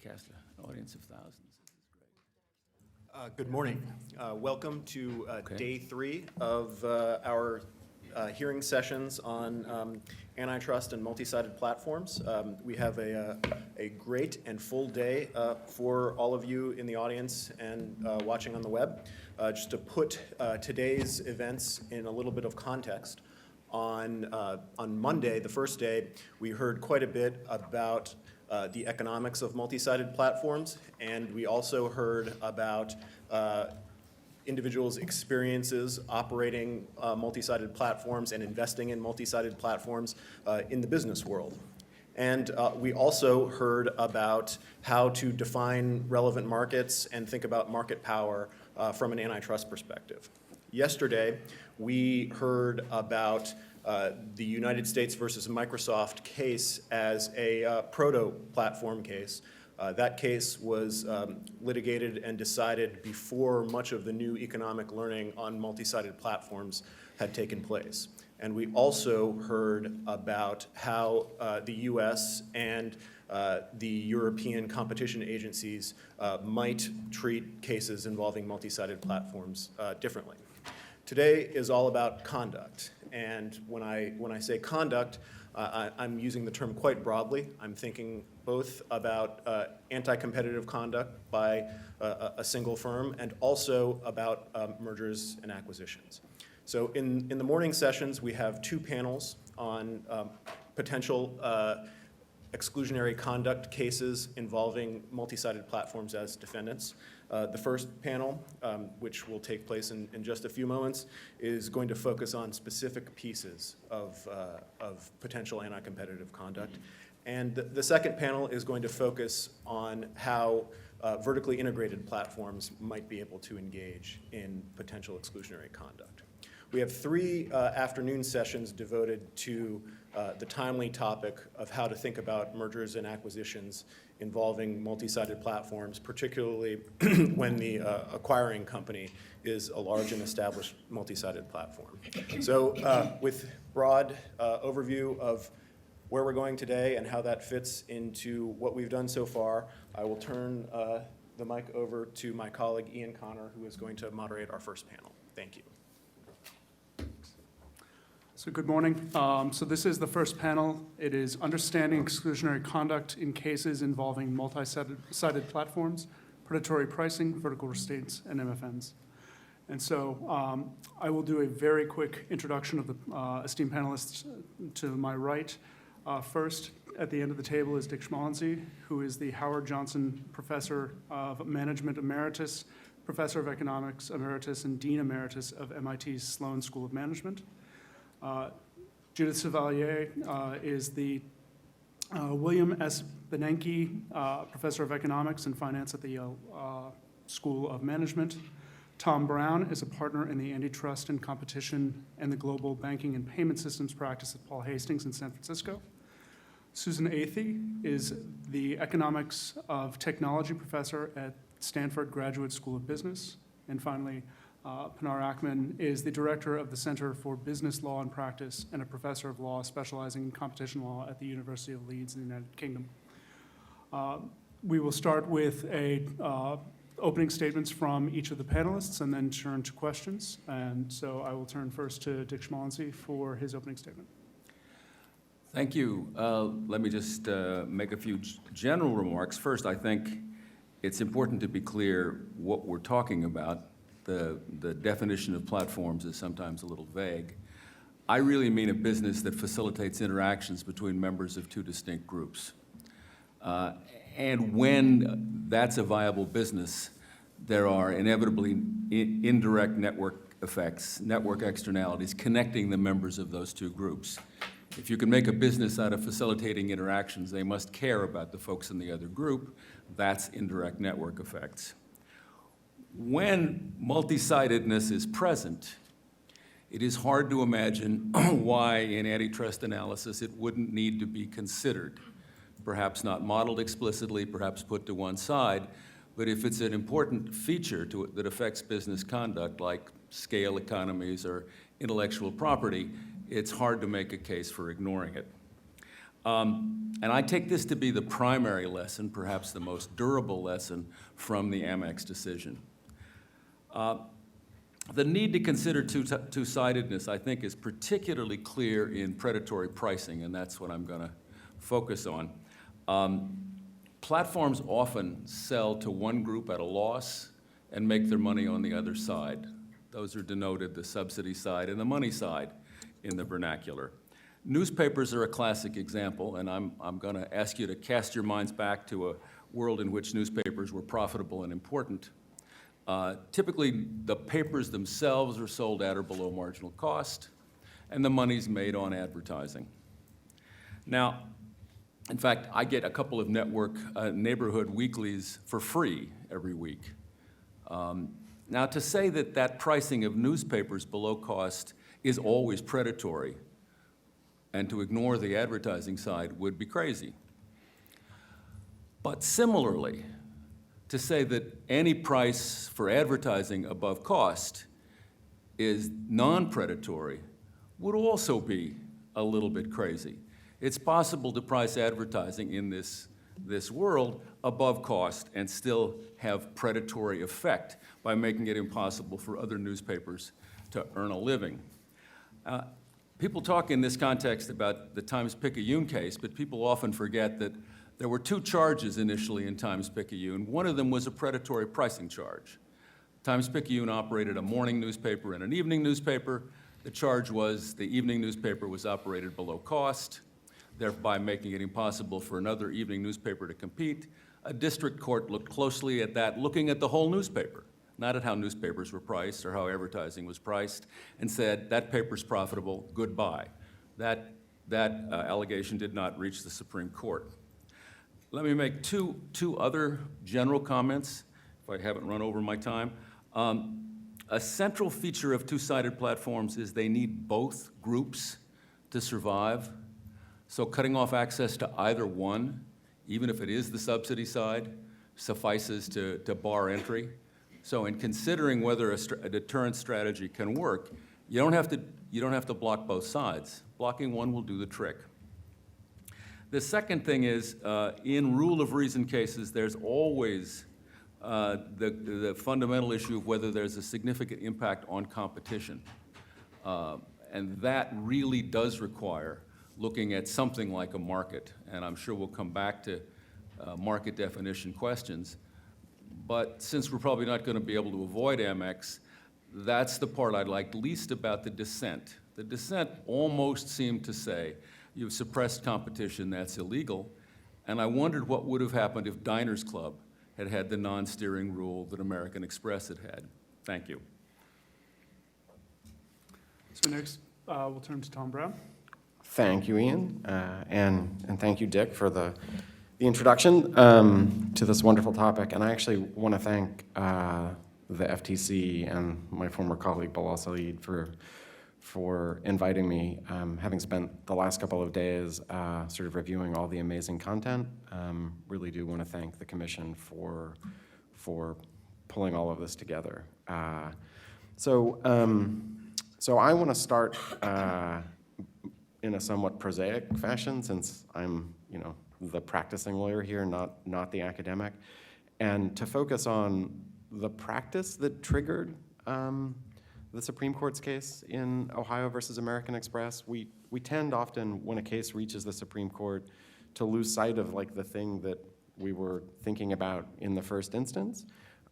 broadcast an audience of thousands. This is great. Good morning. Welcome to day 3 of our hearing sessions on antitrust and multi-sided platforms. We have a great and full day for all of you in the audience and watching on the web. Just to put today's events in a little bit of context, on Monday, the first day, we heard quite a bit about the economics of multi-sided platforms, and we also heard about individuals' experiences operating multi-sided platforms and investing in multi-sided platforms in the business world. And we also heard about how to define relevant markets and think about market power from an antitrust perspective. Yesterday, we heard about the United States versus Microsoft case as a proto-platform case. That case was litigated and decided before much of the new economic learning on multi-sided platforms had taken place. And we also heard about how the US and the European competition agencies might treat cases involving multi-sided platforms differently. Today is all about conduct. And when I say conduct, I'm using the term quite broadly. I'm thinking both about anti-competitive conduct by a single firm and also about mergers and acquisitions. So in the morning sessions, we have 2 panels on potential exclusionary conduct cases involving multi-sided platforms as defendants. The first panel, which will take place in just a few moments, is going to focus on specific pieces of potential anti-competitive conduct. And the second panel is going to focus on how vertically integrated platforms might be able to engage in potential exclusionary conduct. We have 3 afternoon sessions devoted to the timely topic of how to think about mergers and acquisitions involving multi-sided platforms, particularly when the acquiring company is a large and established multi-sided platform. So with broad overview of where we're going today and how that fits into what we've done so far, I will turn the mic over to my colleague Ian Connor, who is going to moderate our first panel. Thank you. So good morning. So this is the first panel. It is Understanding Exclusionary Conduct in Cases Involving Multi-Sided Platforms, Predatory Pricing, Vertical Restraints, and MFNs. And so I will do a very quick introduction of the esteemed panelists to my right. First, at the end of the table is Dick Schmalensee, who is the Howard Johnson Professor of Management Emeritus, Professor of Economics Emeritus, and Dean Emeritus of MIT's Sloan School of Management. Judith Chevalier is the William S. Benenke Professor of Economics and Finance at the Yale School of Management. Tom Brown is a partner in the Antitrust and Competition and the Global Banking and Payment Systems practice at Paul Hastings in San Francisco. Susan Athey is the Economics of Technology Professor at Stanford Graduate School of Business. And finally, Pinar Ackman is the director of the Center for Business Law and Practice and a professor of law specializing in competition law at the University of Leeds in the United Kingdom. We will start with opening statements from each of the panelists and then turn to questions. And so I will turn first to Dick Schmalensee for his opening statement. Thank you. Let me just make a few general remarks. First, I think it's important to be clear what we're talking about. The definition of platforms is sometimes a little vague. I really mean a business that facilitates interactions between members of 2 distinct groups. And when that's a viable business, there are inevitably indirect network effects, network externalities, connecting the members of those 2 groups. If you can make a business out of facilitating interactions, they must care about the folks in the other group. That's indirect network effects. When multi-sidedness is present, it is hard to imagine why in antitrust analysis it wouldn't need to be considered. Perhaps not modeled explicitly, perhaps put to one side, but if it's an important feature that affects business conduct like scale economies or intellectual property, it's hard to make a case for ignoring it. And I take this to be the primary lesson, perhaps the most durable lesson from the Amex decision. The need to consider two-sidedness, I think, is particularly clear in predatory pricing, and that's what I'm going to focus on. Platforms often sell to one group at a loss and make their money on the other side. Those are denoted the subsidy side and the money side in the vernacular. Newspapers are a classic example, and I'm going to ask you to cast your minds back to a world in which newspapers were profitable and important. Typically, the papers themselves are sold at or below marginal cost, and the money's made on advertising. Now, in fact, I get a couple of neighborhood weeklies for free every week. Now, to say that pricing of newspapers below cost is always predatory and to ignore the advertising side would be crazy. But similarly, to say that any price for advertising above cost is non-predatory would also be a little bit crazy. It's possible to price advertising in this world above cost and still have predatory effect by making it impossible for other newspapers to earn a living. People talk in this context about the Times-Picayune case, but people often forget that there were two charges initially in Times-Picayune. One of them was a predatory pricing charge. Times-Picayune operated a morning newspaper and an evening newspaper. The charge was the evening newspaper was operated below cost, thereby making it impossible for another evening newspaper to compete. A district court looked closely at that, looking at the whole newspaper, not at how newspapers were priced or how advertising was priced, and said, that paper's profitable, goodbye. That allegation did not reach the Supreme Court. Let me make two other general comments, if I haven't run over my time. A central feature of two-sided platforms is they need both groups to survive. So cutting off access to either one, even if it is the subsidy side, suffices to bar entry. So in considering whether a deterrent strategy can work, you don't have to block both sides. Blocking one will do the trick. The second thing is, in rule of reason cases, there's always the fundamental issue of whether there's a significant impact on competition. And that really does require looking at something like a market. And I'm sure we'll come back to market definition questions. But since we're probably not going to be able to avoid Amex, that's the part I liked least about the dissent. The dissent almost seemed to say, you've suppressed competition, that's illegal. And I wondered what would have happened if Diners Club had had the non-steering rule that American Express had had. Thank you. So next, we'll turn to Tom Brown. Thank you, Ian, and thank you, Dick, for the introduction to this wonderful topic. And I actually want to thank the FTC and my former colleague Bilal Saeed for inviting me. Having spent the last couple of days sort of reviewing all the amazing content, really do want to thank the Commission for pulling all of this together. So I want to start in a somewhat prosaic fashion, since I'm, the practicing lawyer here, not the academic, and to focus on the practice that triggered the Supreme Court's case in Ohio versus American Express. We tend often, when a case reaches the Supreme Court, to lose sight of the thing that we were thinking about in the first instance.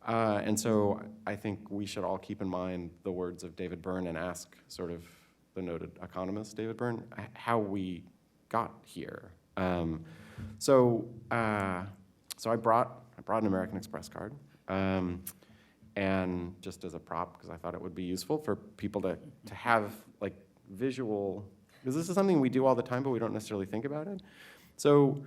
And so I think we should all keep in mind the words of David Byrne and ask sort of the noted economist David Byrne how we got here. So I brought an American Express card. And just as a prop, because I thought it would be useful for people to have visual, because this is something we do all the time, but we don't necessarily think about it. So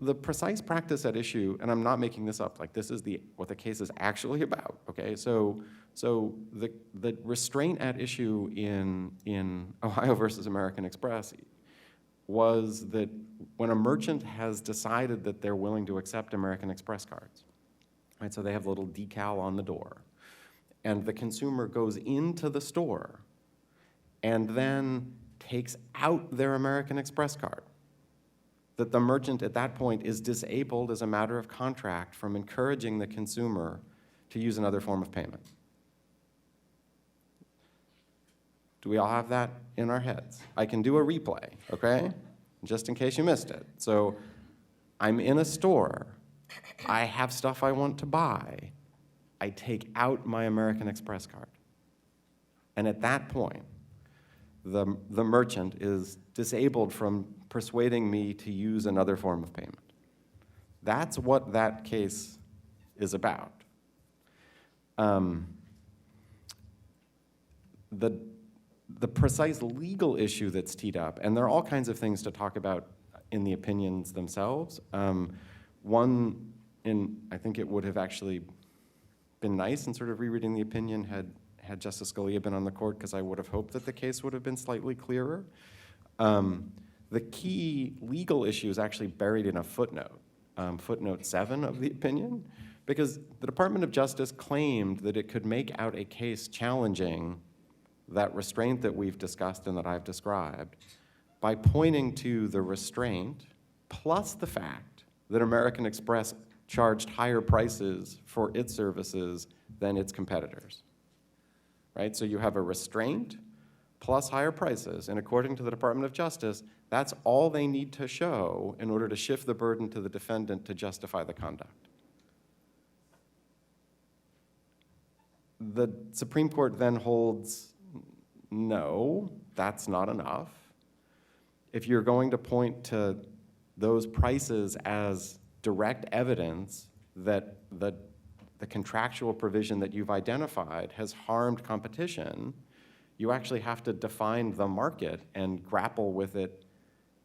the precise practice at issue, and I'm not making this up, this is what the case is actually about, okay? So the restraint at issue in Ohio versus American Express was that when a merchant has decided that they're willing to accept American Express cards, right, so they have a little decal on the door, and the consumer goes into the store and then takes out their American Express card, that the merchant at that point is disabled as a matter of contract from encouraging the consumer to use another form of payment. Do we all have that in our heads? I can do a replay, okay? Just in case you missed it. So I'm in a store. I have stuff I want to buy. I take out my American Express card. And at that point, the merchant is disabled from persuading me to use another form of payment. That's what that case is about. The precise legal issue that's teed up, and there are all kinds of things to talk about in the opinions themselves. One, I think it would have actually been nice in sort of rereading the opinion had Justice Scalia been on the court, because I would have hoped that the case would have been slightly clearer. The key legal issue is actually buried in a footnote, footnote 7 of the opinion, because the Department of Justice claimed that it could make out a case challenging that restraint that we've discussed and that I've described by pointing to the restraint plus the fact that American Express charged higher prices for its services than its competitors, right? So you have a restraint plus higher prices, and according to the Department of Justice, that's all they need to show in order to shift the burden to the defendant to justify the conduct. The Supreme Court then holds, no, that's not enough. If you're going to point to those prices as direct evidence that the contractual provision that you've identified has harmed competition, you actually have to define the market and grapple with it,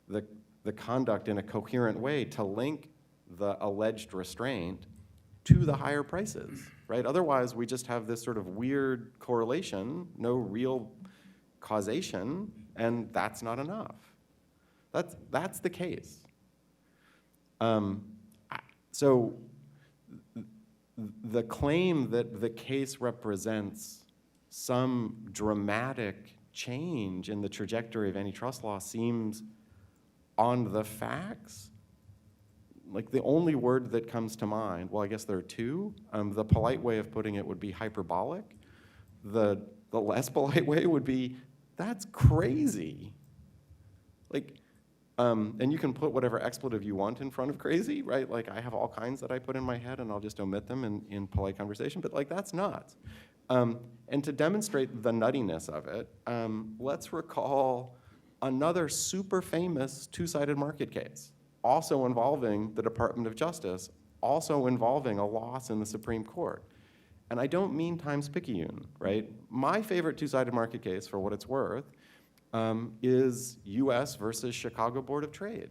the conduct in a coherent way to link the alleged restraint to the higher prices, right? Otherwise, we just have this sort of weird correlation, no real causation, and that's not enough. That's the case. So the claim that the case represents some dramatic change in the trajectory of antitrust law seems, on the facts, like the only word that comes to mind, well, I guess there are two. The polite way of putting it would be hyperbolic. The less polite way would be, that's crazy. Like, and you can put whatever expletive you want in front of crazy, right? Like, I have all kinds that I put in my head, and I'll just omit them in polite conversation, but like, that's nuts. And to demonstrate the nuttiness of it, let's recall another super famous two-sided market case, also involving the Department of Justice, also involving a loss in the Supreme Court. And I don't mean Times-Picayune, right? My favorite two-sided market case, for what it's worth, is US versus Chicago Board of Trade.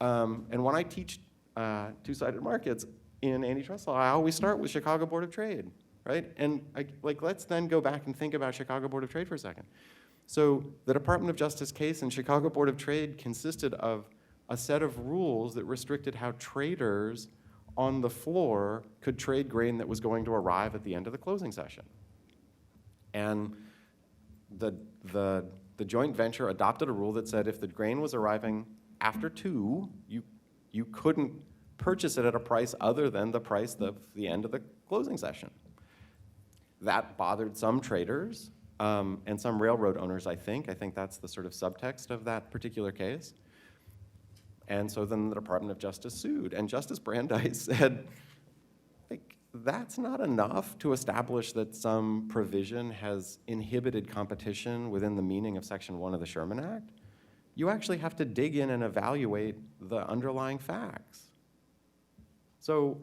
And when I teach two-sided markets in antitrust law, I always start with Chicago Board of Trade, right? And let's then go back and think about Chicago Board of Trade for a second. So the Department of Justice case in Chicago Board of Trade consisted of a set of rules that restricted how traders on the floor could trade grain that was going to arrive at the end of the closing session. And the joint venture adopted a rule that said if the grain was arriving after 2, you couldn't purchase it at a price other than the price of the end of the closing session. That bothered some traders and some railroad owners, I think. I think that's the sort of subtext of that particular case. And so then the Department of Justice sued. And Justice Brandeis said, like, that's not enough to establish that some provision has inhibited competition within the meaning of Section 1 of the Sherman Act. You actually have to dig in and evaluate the underlying facts. So,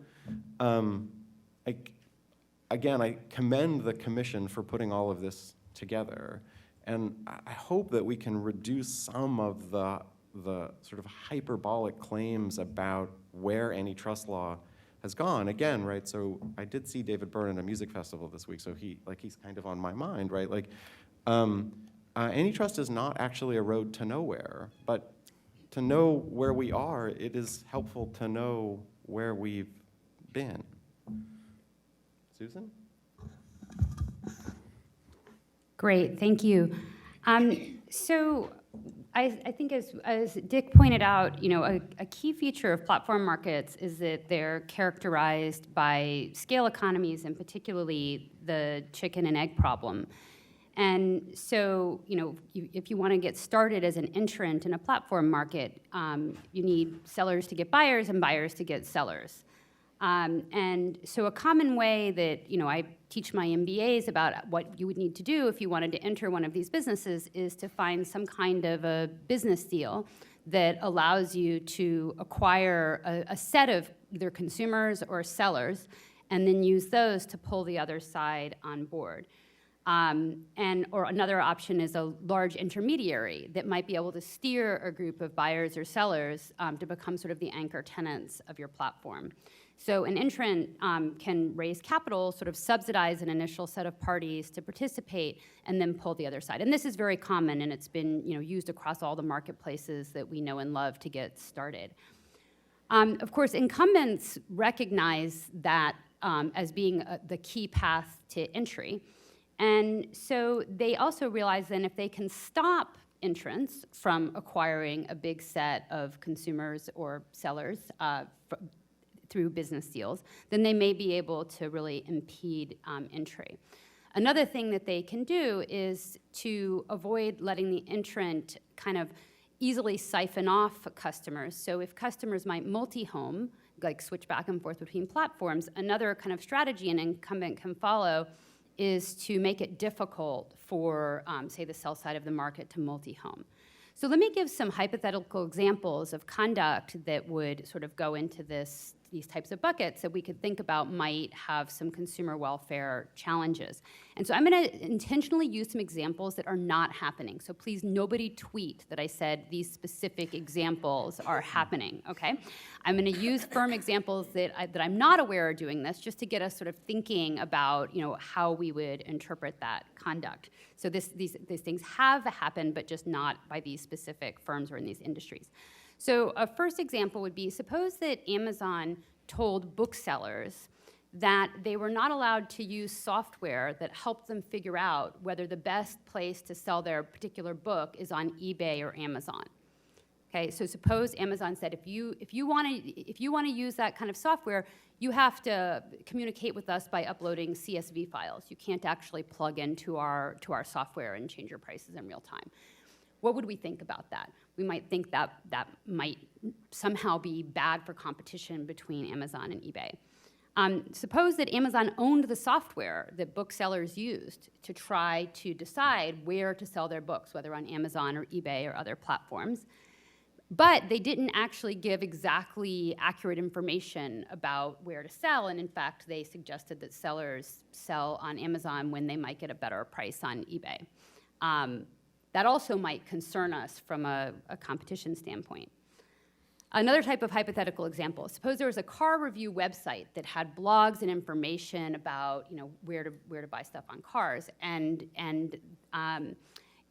again, I commend the commission for putting all of this together. And I hope that we can reduce some of the sort of hyperbolic claims about where antitrust law has gone. Again, right, so I did see David Byrne at a music festival this week, so he's kind of on my mind, right? Like, antitrust is not actually a road to nowhere, but to know where we are, it is helpful to know where we've been. Susan? Great, thank you. So I think as Dick pointed out, a key feature of platform markets is that they're characterized by scale economies, and particularly the chicken and egg problem. And so, if you want to get started as an entrant in a platform market, you need sellers to get buyers and buyers to get sellers. And so a common way that, I teach my MBAs about what you would need to do if you wanted to enter one of these businesses is to find some kind of a business deal that allows you to acquire a set of either consumers or sellers, and then use those to pull the other side on board. Or another option is a large intermediary that might be able to steer a group of buyers or sellers to become sort of the anchor tenants of your platform. So an entrant can raise capital, sort of subsidize an initial set of parties to participate, and then pull the other side. And this is very common, and it's been used across all the marketplaces that we know and love to get started. Of course, incumbents recognize that as being the key path to entry. And so they also realize then if they can stop entrants from acquiring a big set of consumers or sellers through business deals, then they may be able to really impede entry. Another thing that they can do is to avoid letting the entrant kind of easily siphon off customers. So if customers might multi-home, like switch back and forth between platforms, another kind of strategy an incumbent can follow is to make it difficult for, say, the sell side of the market to multi-home. So let me give some hypothetical examples of conduct that would sort of go into these types of buckets that we could think about might have some consumer welfare challenges. And so I'm going to intentionally use some examples that are not happening. So please, nobody tweet that I said these specific examples are happening, okay? I'm going to use firm examples that I'm not aware are doing this, just to get us sort of thinking about, how we would interpret that conduct. So these things have happened, but just not by these specific firms or in these industries. So a first example would be, suppose that Amazon told booksellers that they were not allowed to use software that helped them figure out whether the best place to sell their particular book is on eBay or Amazon. Okay, so suppose Amazon said, if you want to use that kind of software, you have to communicate with us by uploading CSV files. You can't actually plug into our software and change your prices in real time. What would we think about that? We might think that might somehow be bad for competition between Amazon and eBay. Suppose that Amazon owned the software that booksellers used to try to decide where to sell their books, whether on Amazon or eBay or other platforms, but they didn't actually give exactly accurate information about where to sell, and in fact, they suggested that sellers sell on Amazon when they might get a better price on eBay. That also might concern us from a competition standpoint. Another type of hypothetical example, suppose there was a car review website that had blogs and information about where to buy stuff on cars, and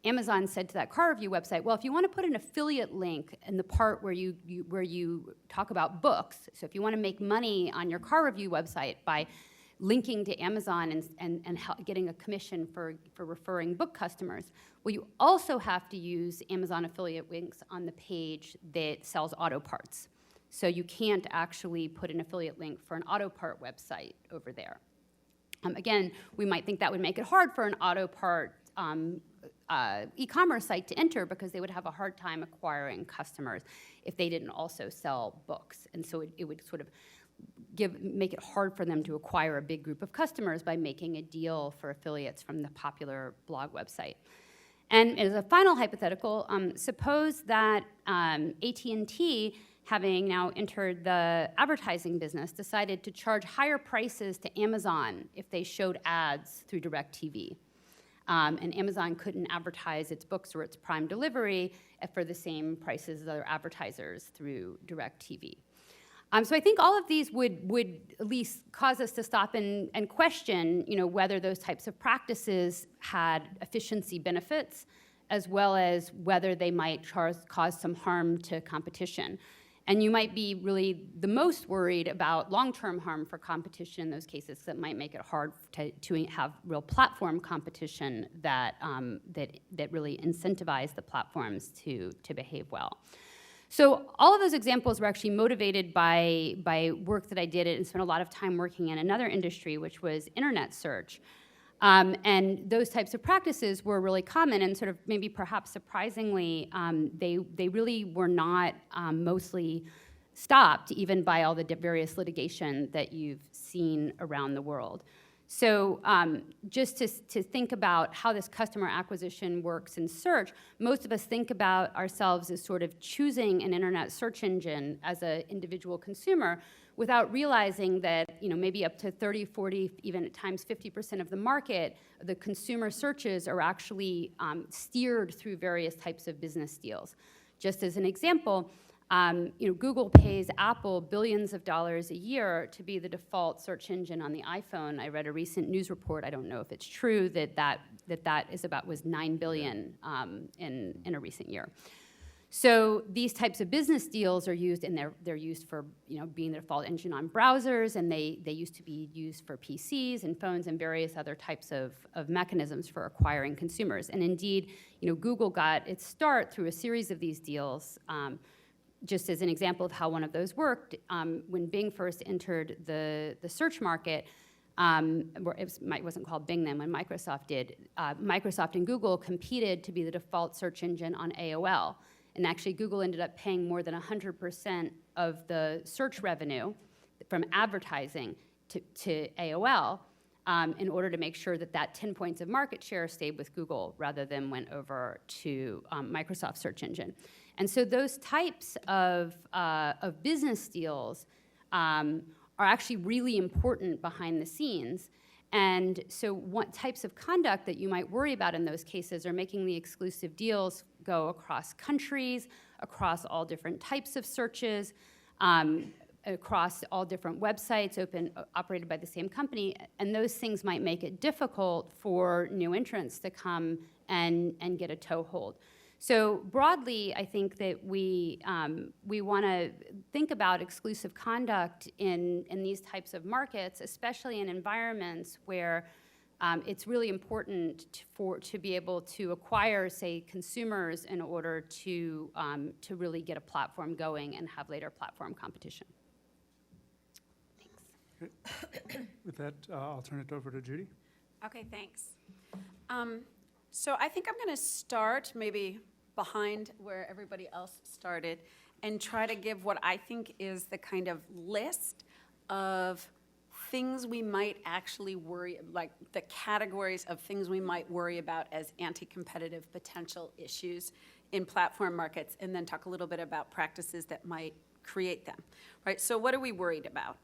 Amazon said to that car review website, well, if you want to put an affiliate link in the part where you talk about books, so if you want to make money on your car review website by linking to Amazon and getting a commission for referring book customers, well, you also have to use Amazon affiliate links on the page that sells auto parts. So you can't actually put an affiliate link for an auto part website over there. Again, we might think that would make it hard for an auto part e-commerce site to enter, because they would have a hard time acquiring customers if they didn't also sell books. And so it would sort of make it hard for them to acquire a big group of customers by making a deal for affiliates from the popular blog website. And as a final hypothetical, suppose that AT&T, having now entered the advertising business, decided to charge higher prices to Amazon if they showed ads through DirecTV. And Amazon couldn't advertise its books or its Prime delivery for the same prices as other advertisers through DirecTV. So I think all of these would at least cause us to stop and question, whether those types of practices had efficiency benefits, as well as whether they might cause some harm to competition. And you might be really the most worried about long-term harm for competition in those cases that might make it hard to have real platform competition that really incentivize the platforms to behave well. So all of those examples were actually motivated by work that I did and spent a lot of time working in another industry, which was internet search. And those types of practices were really common and sort of maybe perhaps surprisingly, they really were not mostly stopped even by all the various litigation that you've seen around the world. So just to think about how this customer acquisition works in search, most of us think about ourselves as sort of choosing an internet search engine as an individual consumer without realizing that, you know, maybe up to 30, 40, even at times 50% of the market, the consumer searches are actually steered through various types of business deals. Just as an example, you know, Google pays Apple billions of dollars a year to be the default search engine on the iPhone. I read a recent news report, I don't know if it's true, that was $9 billion in a recent year. So these types of business deals are used, and they're used for, you know, being the default engine on browsers, and they used to be used for PCs and phones and various other types of mechanisms for acquiring consumers. And indeed, you know, Google got its start through a series of these deals. Just as an example of how one of those worked, when Bing first entered the search market, it wasn't called Bing then, when Microsoft did, Microsoft and Google competed to be the default search engine on AOL. And actually, Google ended up paying more than 100% of the search revenue from advertising to AOL in order to make sure that 10 points of market share stayed with Google rather than went over to Microsoft search engine. And so those types of business deals are actually really important behind the scenes. And so what types of conduct that you might worry about in those cases are making the exclusive deals go across countries, across all different types of searches, across all different websites operated by the same company. And those things might make it difficult for new entrants to come and get a toehold. So broadly, I think that we want to think about exclusive conduct in these types of markets, especially in environments where it's really important to be able to acquire, say, consumers in order to really get a platform going and have later platform competition. Thanks. With that, I'll turn it over to Judy. Okay, thanks. So I think I'm going to start maybe behind where everybody else started and try to give what I think is the kind of list of things we might actually worry, like the categories of things we might worry about as anti-competitive potential issues in platform markets, and then talk a little bit about practices that might create them, right? So what are we worried about?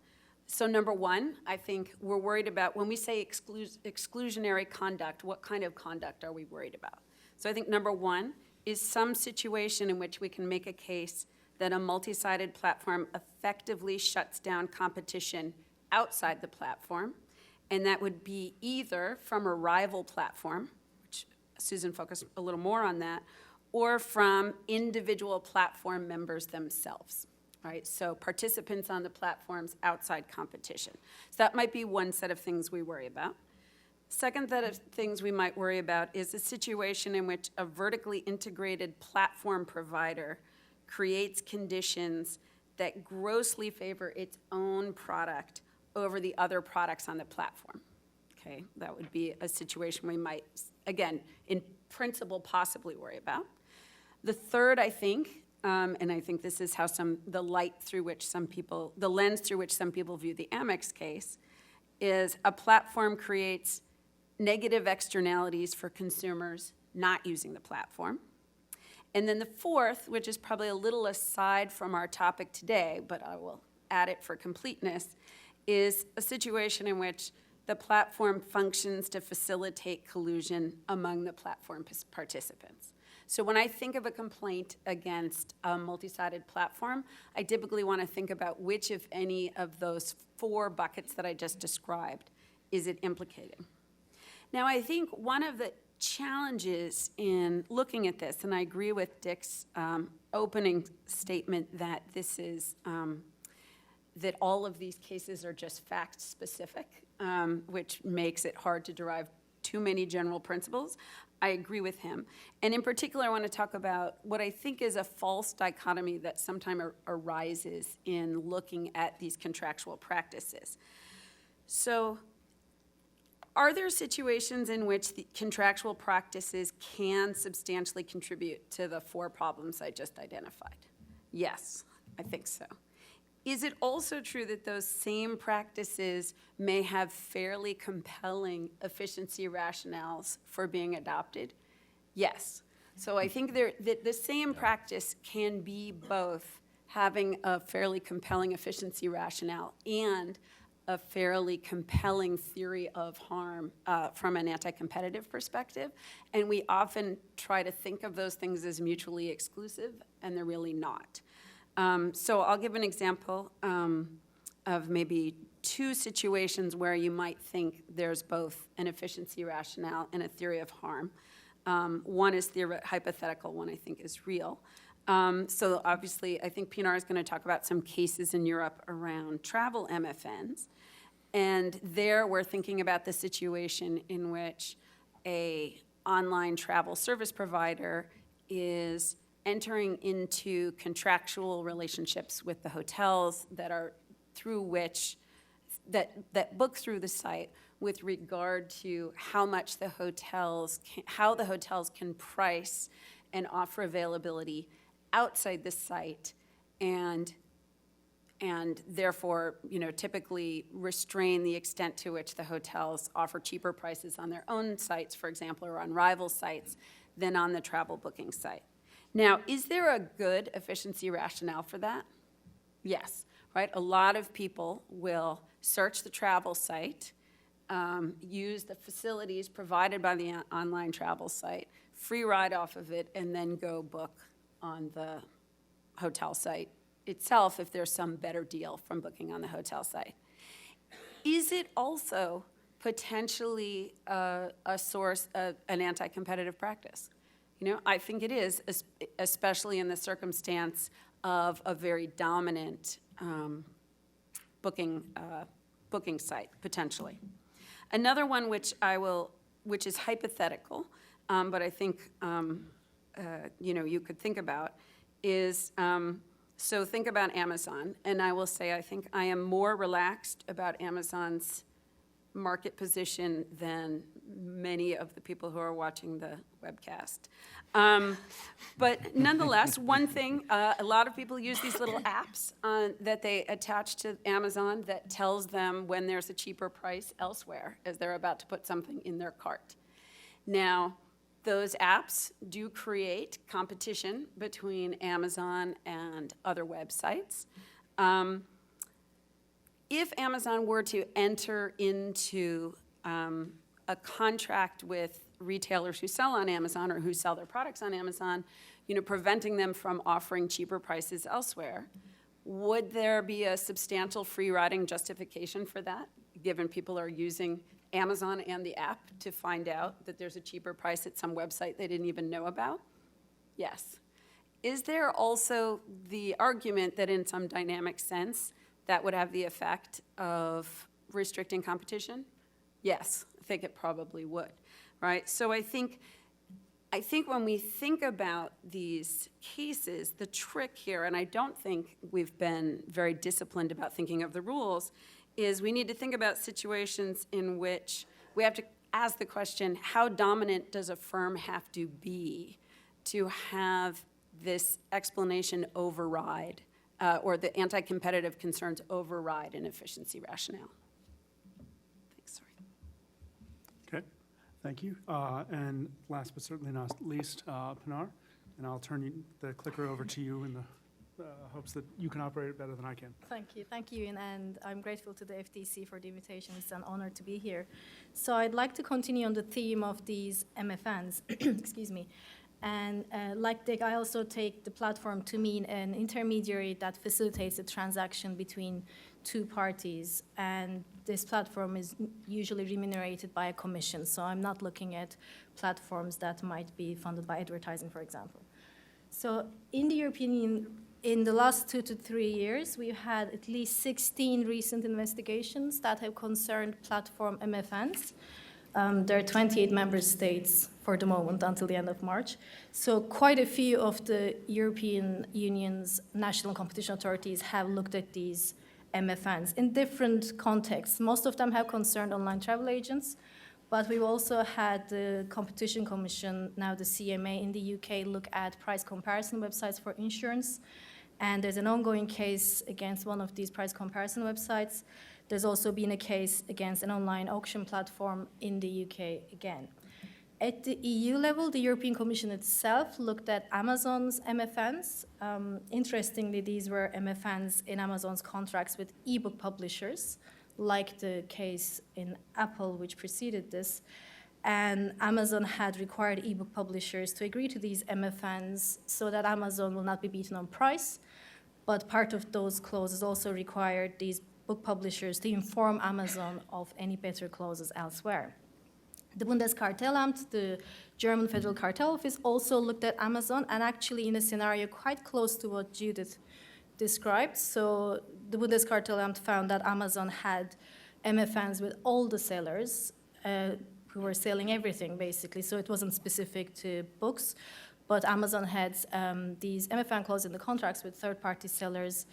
So number one, I think we're worried about, when we say exclusionary conduct, what kind of conduct are we worried about? So I think number one is some situation in which we can make a case that a multi-sided platform effectively shuts down competition outside the platform, and that would be either from a rival platform, which Susan focused a little more on that, or from individual platform members themselves. Right, so participants on the platforms outside competition. So that might be one set of things we worry about. Second set of things we might worry about is a situation in which a vertically integrated platform provider creates conditions that grossly favor its own product over the other products on the platform. Okay, that would be a situation we might, again, in principle, possibly worry about. The third, I think, and I think this is how the lens through which some people view the Amex case, is a platform creates negative externalities for consumers not using the platform. And then the fourth, which is probably a little aside from our topic today, but I will add it for completeness, is a situation in which the platform functions to facilitate collusion among the platform participants. So when I think of a complaint against a multi-sided platform, I typically want to think about which, if any, of those four buckets that I just described is it implicating. Now, I think one of the challenges in looking at this, and I agree with Dick's opening statement that this is, that all of these cases are just fact-specific, which makes it hard to derive too many general principles. I agree with him. And in particular, I want to talk about what I think is a false dichotomy that sometimes arises in looking at these contractual practices. So, are there situations in which the contractual practices can substantially contribute to the 4 problems I just identified? Yes, I think so. Is it also true that those same practices may have fairly compelling efficiency rationales for being adopted? Yes. So I think that the same practice can be both having a fairly compelling efficiency rationale and a fairly compelling theory of harm from an anti-competitive perspective. And we often try to think of those things as mutually exclusive, and they're really not. So I'll give an example of maybe 2 situations where you might think there's both an efficiency rationale and a theory of harm. One is hypothetical, one I think is real. So obviously, I think Pinar is going to talk about some cases in Europe around travel MFNs. And there we're thinking about the situation in which a online travel service provider is entering into contractual relationships with the hotels that are through which, that book through the site with regard to how much the hotels, how the hotels can price and offer availability outside the site, and therefore, typically restrain the extent to which the hotels offer cheaper prices on their own sites, for example, or on rival sites than on the travel booking site. Now, is there a good efficiency rationale for that? Yes, right? A lot of people will search the travel site, use the facilities provided by the online travel site, free ride off of it, and then go book on the hotel site itself if there's some better deal from booking on the hotel site. Is it also potentially a source of an anti-competitive practice? I think it is, especially in the circumstance of a very dominant booking site, potentially. Another one which is hypothetical, but I think you could think about is, so think about Amazon, and I will say I think I am more relaxed about Amazon's market position than many of the people who are watching the webcast. But nonetheless, one thing, a lot of people use these little apps that they attach to Amazon that tells them when there's a cheaper price elsewhere as they're about to put something in their cart. Now, those apps do create competition between Amazon and other websites. If Amazon were to enter into a contract with retailers who sell on Amazon or who sell their products on Amazon, preventing them from offering cheaper prices elsewhere, would there be a substantial free riding justification for that, given people are using Amazon and the app to find out that there's a cheaper price at some website they didn't even know about? Yes. Is there also the argument that in some dynamic sense that would have the effect of restricting competition? Yes, I think it probably would, right? So I think when we think about these cases, the trick here, and I don't think we've been very disciplined about thinking of the rules, is we need to think about situations in which we have to ask the question, how dominant does a firm have to be to have this explanation override, or the anti-competitive concerns override an efficiency rationale? Thanks, sorry. Okay, thank you. And last but certainly not least, Pinar, and I'll turn the clicker over to you in the hopes that you can operate it better than I can. Thank you, and I'm grateful to the FTC for the invitation. It's an honor to be here. So I'd like to continue on the theme of these MFNs, excuse me. And like Dick, I also take the platform to mean an intermediary that facilitates a transaction between two parties. And this platform is usually remunerated by a commission. So I'm not looking at platforms that might be funded by advertising, for example. So in the European Union, in the last 2 to 3 years, we've had at least 16 recent investigations that have concerned platform MFNs. There are 28 member states for the moment until the end of March. So quite a few of the European Union's national competition authorities have looked at these MFNs in different contexts. Most of them have concerned online travel agents, but we've also had the Competition Commission, now the CMA in the UK, look at price comparison websites for insurance. And there's an ongoing case against one of these price comparison websites. There's also been a case against an online auction platform in the UK again. At the EU level, the European Commission itself looked at Amazon's MFNs. Interestingly, these were MFNs in Amazon's contracts with ebook publishers, like the case in Apple, which preceded this. And Amazon had required ebook publishers to agree to these MFNs so that Amazon will not be beaten on price. But part of those clauses also required these book publishers to inform Amazon of any better clauses elsewhere. The Bundeskartellamt, the German Federal Cartel Office, also looked at Amazon, and actually in a scenario quite close to what Judith described. So the Bundeskartellamt found that Amazon had MFNs with all the sellers who were selling everything, basically. So it wasn't specific to books, but Amazon had these MFN clauses in the contracts with third-party sellers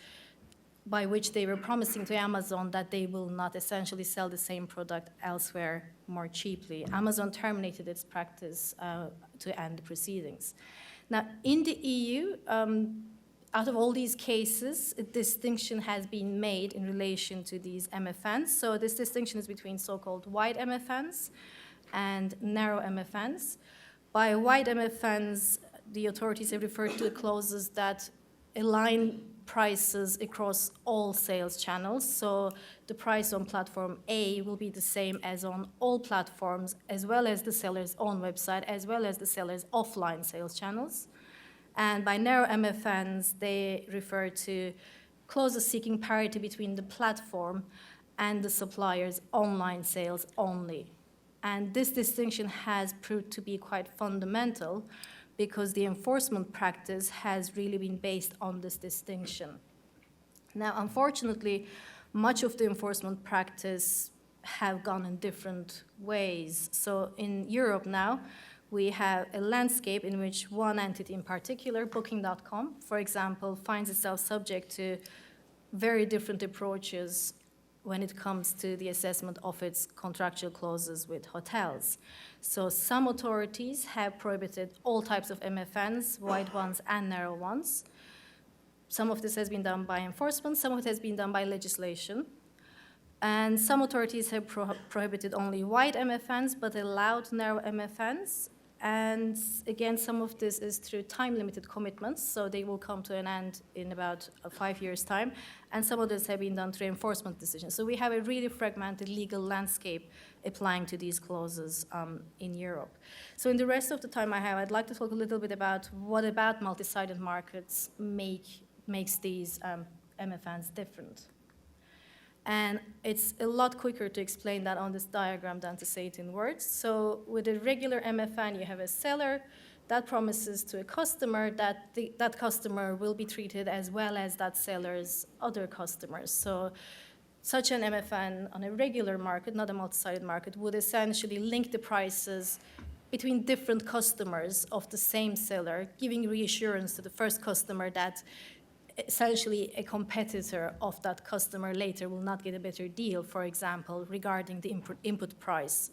by which they were promising to Amazon that they will not essentially sell the same product elsewhere more cheaply. Amazon terminated its practice to end the proceedings. Now, in the EU, out of all these cases, a distinction has been made in relation to these MFNs. So this distinction is between so-called wide MFNs and narrow MFNs. By wide MFNs, the authorities have referred to the clauses that align prices across all sales channels. So the price on platform A will be the same as on all platforms, as well as the seller's own website, as well as the seller's offline sales channels. And by narrow MFNs, they refer to clauses seeking parity between the platform and the supplier's online sales only. And this distinction has proved to be quite fundamental because the enforcement practice has really been based on this distinction. Now, unfortunately, much of the enforcement practice have gone in different ways. So in Europe now, we have a landscape in which one entity in particular, Booking.com, for example, finds itself subject to very different approaches when it comes to the assessment of its contractual clauses with hotels. So some authorities have prohibited all types of MFNs, wide ones and narrow ones. Some of this has been done by enforcement, some of it has been done by legislation. And some authorities have prohibited only wide MFNs, but allowed narrow MFNs. And again, some of this is through time-limited commitments, so they will come to an end in about 5 years' time. And some of this have been done through enforcement decisions. So we have a really fragmented legal landscape applying to these clauses in Europe. So in the rest of the time I have, I'd like to talk a little bit about what about multi-sided markets makes these MFNs different. And it's a lot quicker to explain that on this diagram than to say it in words. So with a regular MFN, you have a seller that promises to a customer that that customer will be treated as well as that seller's other customers. So such an MFN on a regular market, not a multi-sided market, would essentially link the prices between different customers of the same seller, giving reassurance to the first customer that essentially a competitor of that customer later will not get a better deal, for example, regarding the input price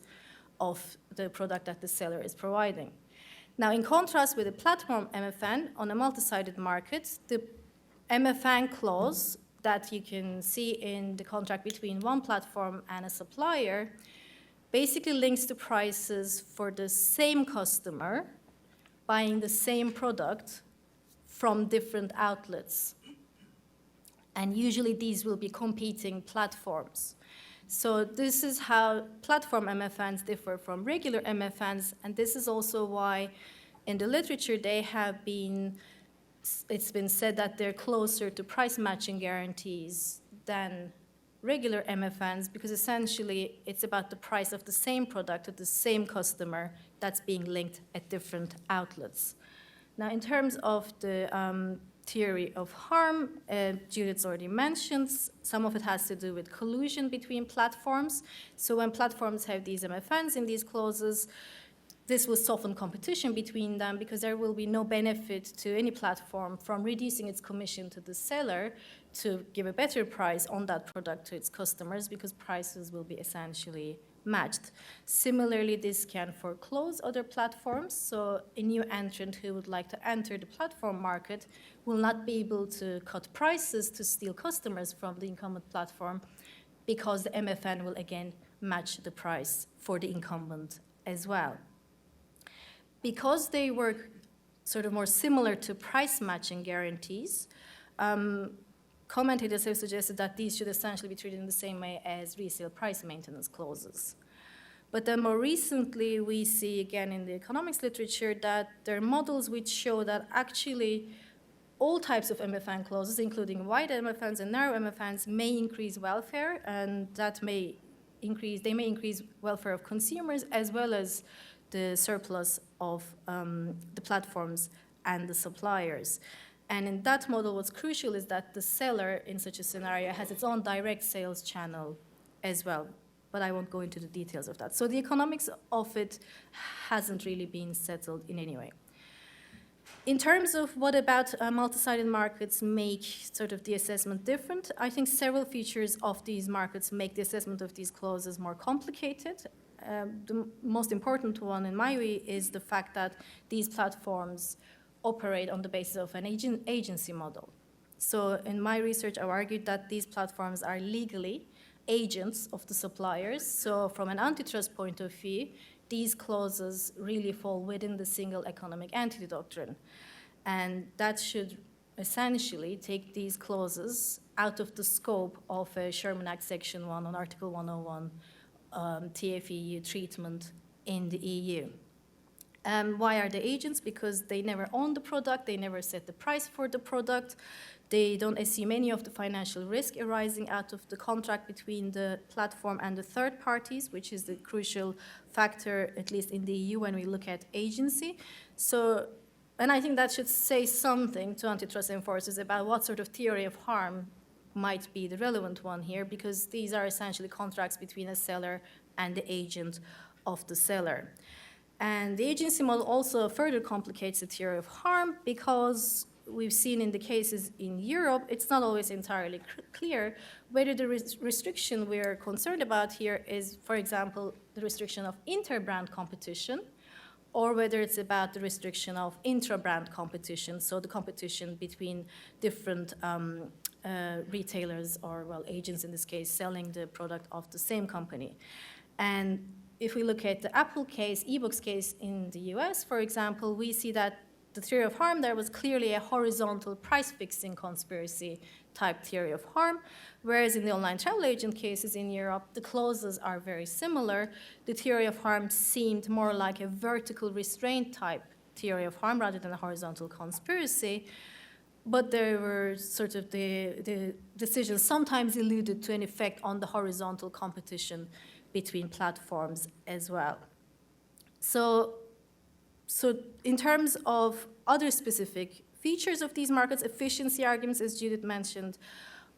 of the product that the seller is providing. Now, in contrast with a platform MFN on a multi-sided market, the MFN clause that you can see in the contract between one platform and a supplier basically links the prices for the same customer buying the same product from different outlets. And usually these will be competing platforms. So this is how platform MFNs differ from regular MFNs, and this is also why in the literature, it's been said that they're closer to price matching guarantees than regular MFNs, because essentially it's about the price of the same product to the same customer that's being linked at different outlets. Now, in terms of the theory of harm, Judith's already mentioned, some of it has to do with collusion between platforms. So when platforms have these MFNs in these clauses, this will soften competition between them, because there will be no benefit to any platform from reducing its commission to the seller to give a better price on that product to its customers, because prices will be essentially matched. Similarly, this can foreclose other platforms. So a new entrant who would like to enter the platform market will not be able to cut prices to steal customers from the incumbent platform, because the MFN will again match the price for the incumbent as well. Because they work sort of more similar to price matching guarantees, commentators have suggested that these should essentially be treated in the same way as resale price maintenance clauses. But then more recently, we see again in the economics literature that there are models which show that actually all types of MFN clauses, including wide MFNs and narrow MFNs, may increase welfare, and they may increase welfare of consumers as well as the surplus of the platforms and the suppliers. And in that model, what's crucial is that the seller in such a scenario has its own direct sales channel as well. But I won't go into the details of that. So the economics of it hasn't really been settled in any way. In terms of what about multi-sided markets make sort of the assessment different, I think several features of these markets make the assessment of these clauses more complicated. The most important one, in my view, is the fact that these platforms operate on the basis of an agency model. So in my research, I've argued that these platforms are legally agents of the suppliers. So from an antitrust point of view, these clauses really fall within the single economic entity doctrine. And that should essentially take these clauses out of the scope of a Sherman Act Section 1 on Article 101 TFEU treatment in the EU. Why are they agents? Because they never own the product, they never set the price for the product, they don't assume any of the financial risk arising out of the contract between the platform and the third parties, which is the crucial factor, at least in the EU, when we look at agency. So, and I think that should say something to antitrust enforcers about what sort of theory of harm might be the relevant one here, because these are essentially contracts between a seller and the agent of the seller. And the agency model also further complicates the theory of harm, because we've seen in the cases in Europe, it's not always entirely clear whether the restriction we're concerned about here is, for example, the restriction of inter-brand competition, or whether it's about the restriction of intra-brand competition, so the competition between different retailers, or, well, agents in this case, selling the product of the same company. And if we look at the Apple case, ebooks case in the US, for example, we see that the theory of harm there was clearly a horizontal price-fixing conspiracy type theory of harm, whereas in the online travel agent cases in Europe, the clauses are very similar. The theory of harm seemed more like a vertical restraint type theory of harm rather than a horizontal conspiracy, but there were sort of the decisions sometimes alluded to an effect on the horizontal competition between platforms as well. So in terms of other specific features of these markets, efficiency arguments, as Judith mentioned,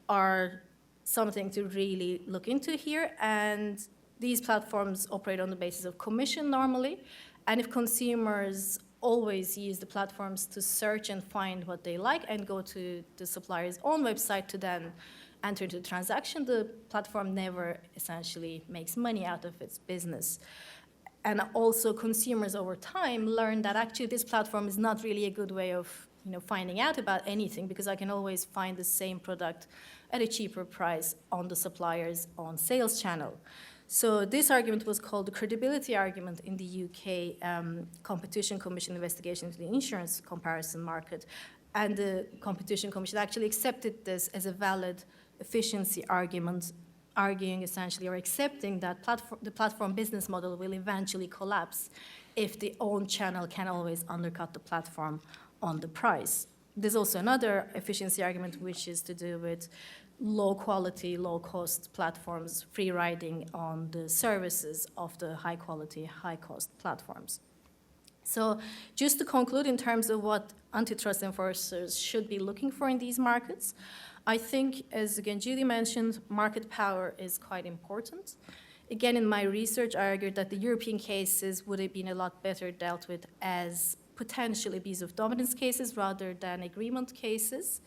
are something to really look into here. And these platforms operate on the basis of commission normally. And if consumers always use the platforms to search and find what they like and go to the supplier's own website to then enter into the transaction, the platform never essentially makes money out of its business. And also consumers over time learn that actually this platform is not really a good way of finding out about anything, because I can always find the same product at a cheaper price on the supplier's own sales channel. So this argument was called the credibility argument in the UK Competition Commission investigation into the insurance comparison market. And the Competition Commission actually accepted this as a valid efficiency argument, arguing essentially or accepting that the platform business model will eventually collapse if the own channel can always undercut the platform on the price. There's also another efficiency argument, which is to do with low quality, low cost platforms free riding on the services of the high quality, high cost platforms. So just to conclude in terms of what antitrust enforcers should be looking for in these markets, I think, as again Judy mentioned, market power is quite important. Again, in my research, I argued that the European cases would have been a lot better dealt with as potential abuse of dominance cases rather than agreement cases.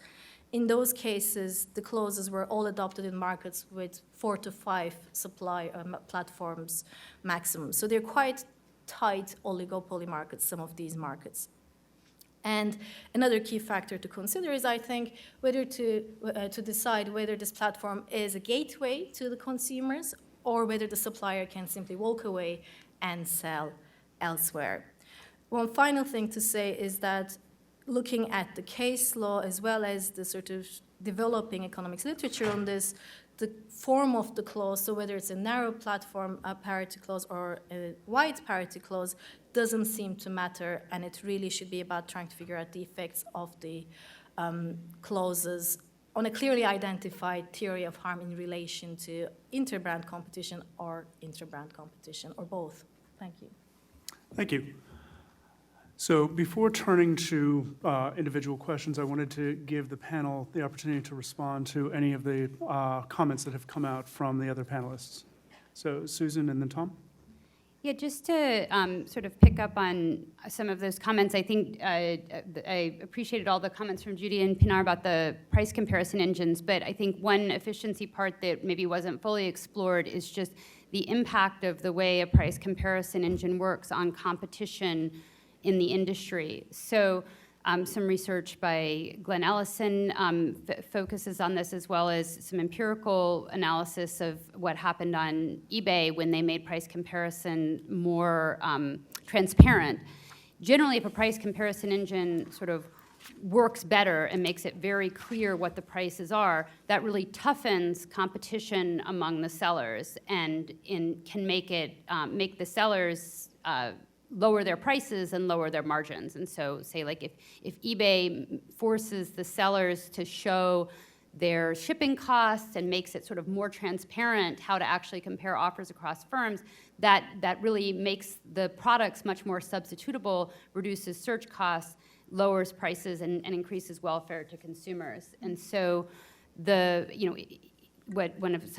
In those cases, the clauses were all adopted in markets with 4 to 5 supply platforms maximum. So they're quite tight oligopoly markets, some of these markets. And another key factor to consider is, I think, whether to decide whether this platform is a gateway to the consumers or whether the supplier can simply walk away and sell elsewhere. One final thing to say is that looking at the case law as well as the sort of developing economics literature on this, the form of the clause, so whether it's a narrow platform parity clause or a wide parity clause, doesn't seem to matter, and it really should be about trying to figure out the effects of the clauses on a clearly identified theory of harm in relation to interbrand competition or interbrand competition, or both. Thank you. Thank you. So before turning to individual questions, I wanted to give the panel the opportunity to respond to any of the comments that have come out from the other panelists. So Susan and then Tom. Yeah, just to sort of pick up on some of those comments, I think I appreciated all the comments from Judy and Pinar about the price comparison engines, but I think one efficiency part that maybe wasn't fully explored is just the impact of the way a price comparison engine works on competition in the industry. So some research by Glenn Ellison focuses on this, as well as some empirical analysis of what happened on eBay when they made price comparison more transparent. Generally, if a price comparison engine sort of works better and makes it very clear what the prices are, that really toughens competition among the sellers and can make the sellers lower their prices and lower their margins. And so say like if eBay forces the sellers to show their shipping costs and makes it sort of more transparent how to actually compare offers across firms, that really makes the products much more substitutable, reduces search costs, lowers prices, and increases welfare to consumers. And so some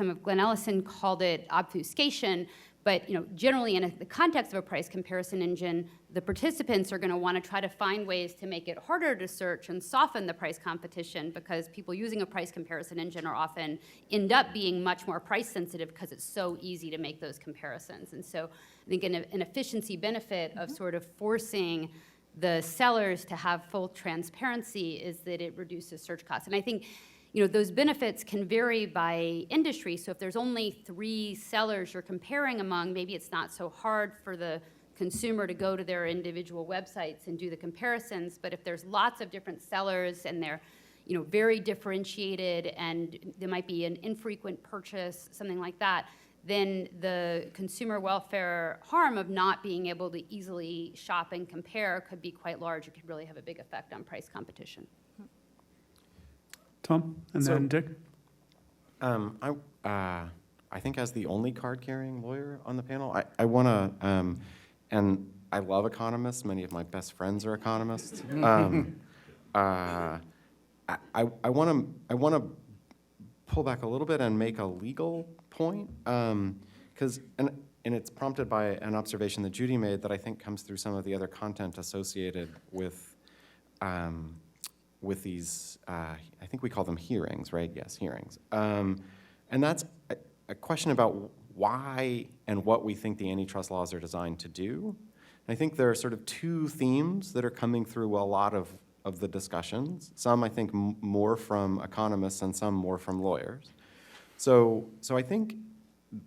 of Glenn Ellison called it obfuscation. But generally, in the context of a price comparison engine, the participants are going to want to try to find ways to make it harder to search and soften the price competition, because people using a price comparison engine are often end up being much more price sensitive because it's so easy to make those comparisons. And so I think an efficiency benefit of sort of forcing the sellers to have full transparency is that it reduces search costs. And I think those benefits can vary by industry. So if there's only 3 sellers you're comparing among, maybe it's not so hard for the consumer to go to their individual websites and do the comparisons. But if there's lots of different sellers and they're very differentiated and there might be an infrequent purchase, something like that, then the consumer welfare harm of not being able to easily shop and compare could be quite large. It could really have a big effect on price competition. Tom, and then Dick. I think as the only card-carrying lawyer on the panel, I want to, and I love economists. Many of my best friends are economists. I want to pull back a little bit and make a legal point, because and it's prompted by an observation that Judy made that I think comes through some of the other content associated with these, I think we call them hearings, right? Yes, hearings. And that's a question about why and what we think the antitrust laws are designed to do. And I think there are sort of 2 themes that are coming through a lot of the discussions. Some, I think, more from economists and some more from lawyers. So I think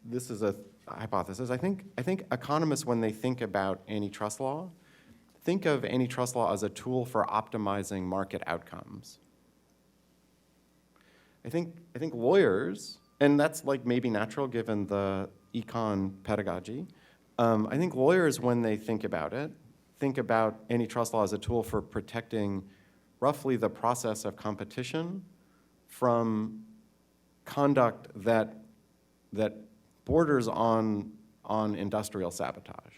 this is a hypothesis. I think economists, when they think about antitrust law, think of antitrust law as a tool for optimizing market outcomes. I think lawyers, and that's like maybe natural given the econ pedagogy, I think lawyers, when they think about it, think about antitrust law as a tool for protecting roughly the process of competition from conduct that borders on industrial sabotage.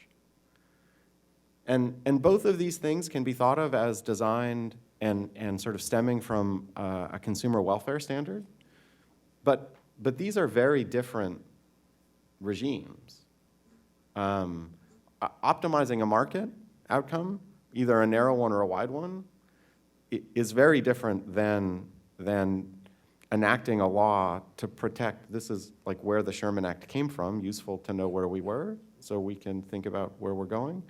And both of these things can be thought of as designed and sort of stemming from a consumer welfare standard. But these are very different regimes. Optimizing a market outcome, either a narrow one or a wide one, is very different than enacting a law to protect. This is like where the Sherman Act came from, useful to know where we were so we can think about where we're going.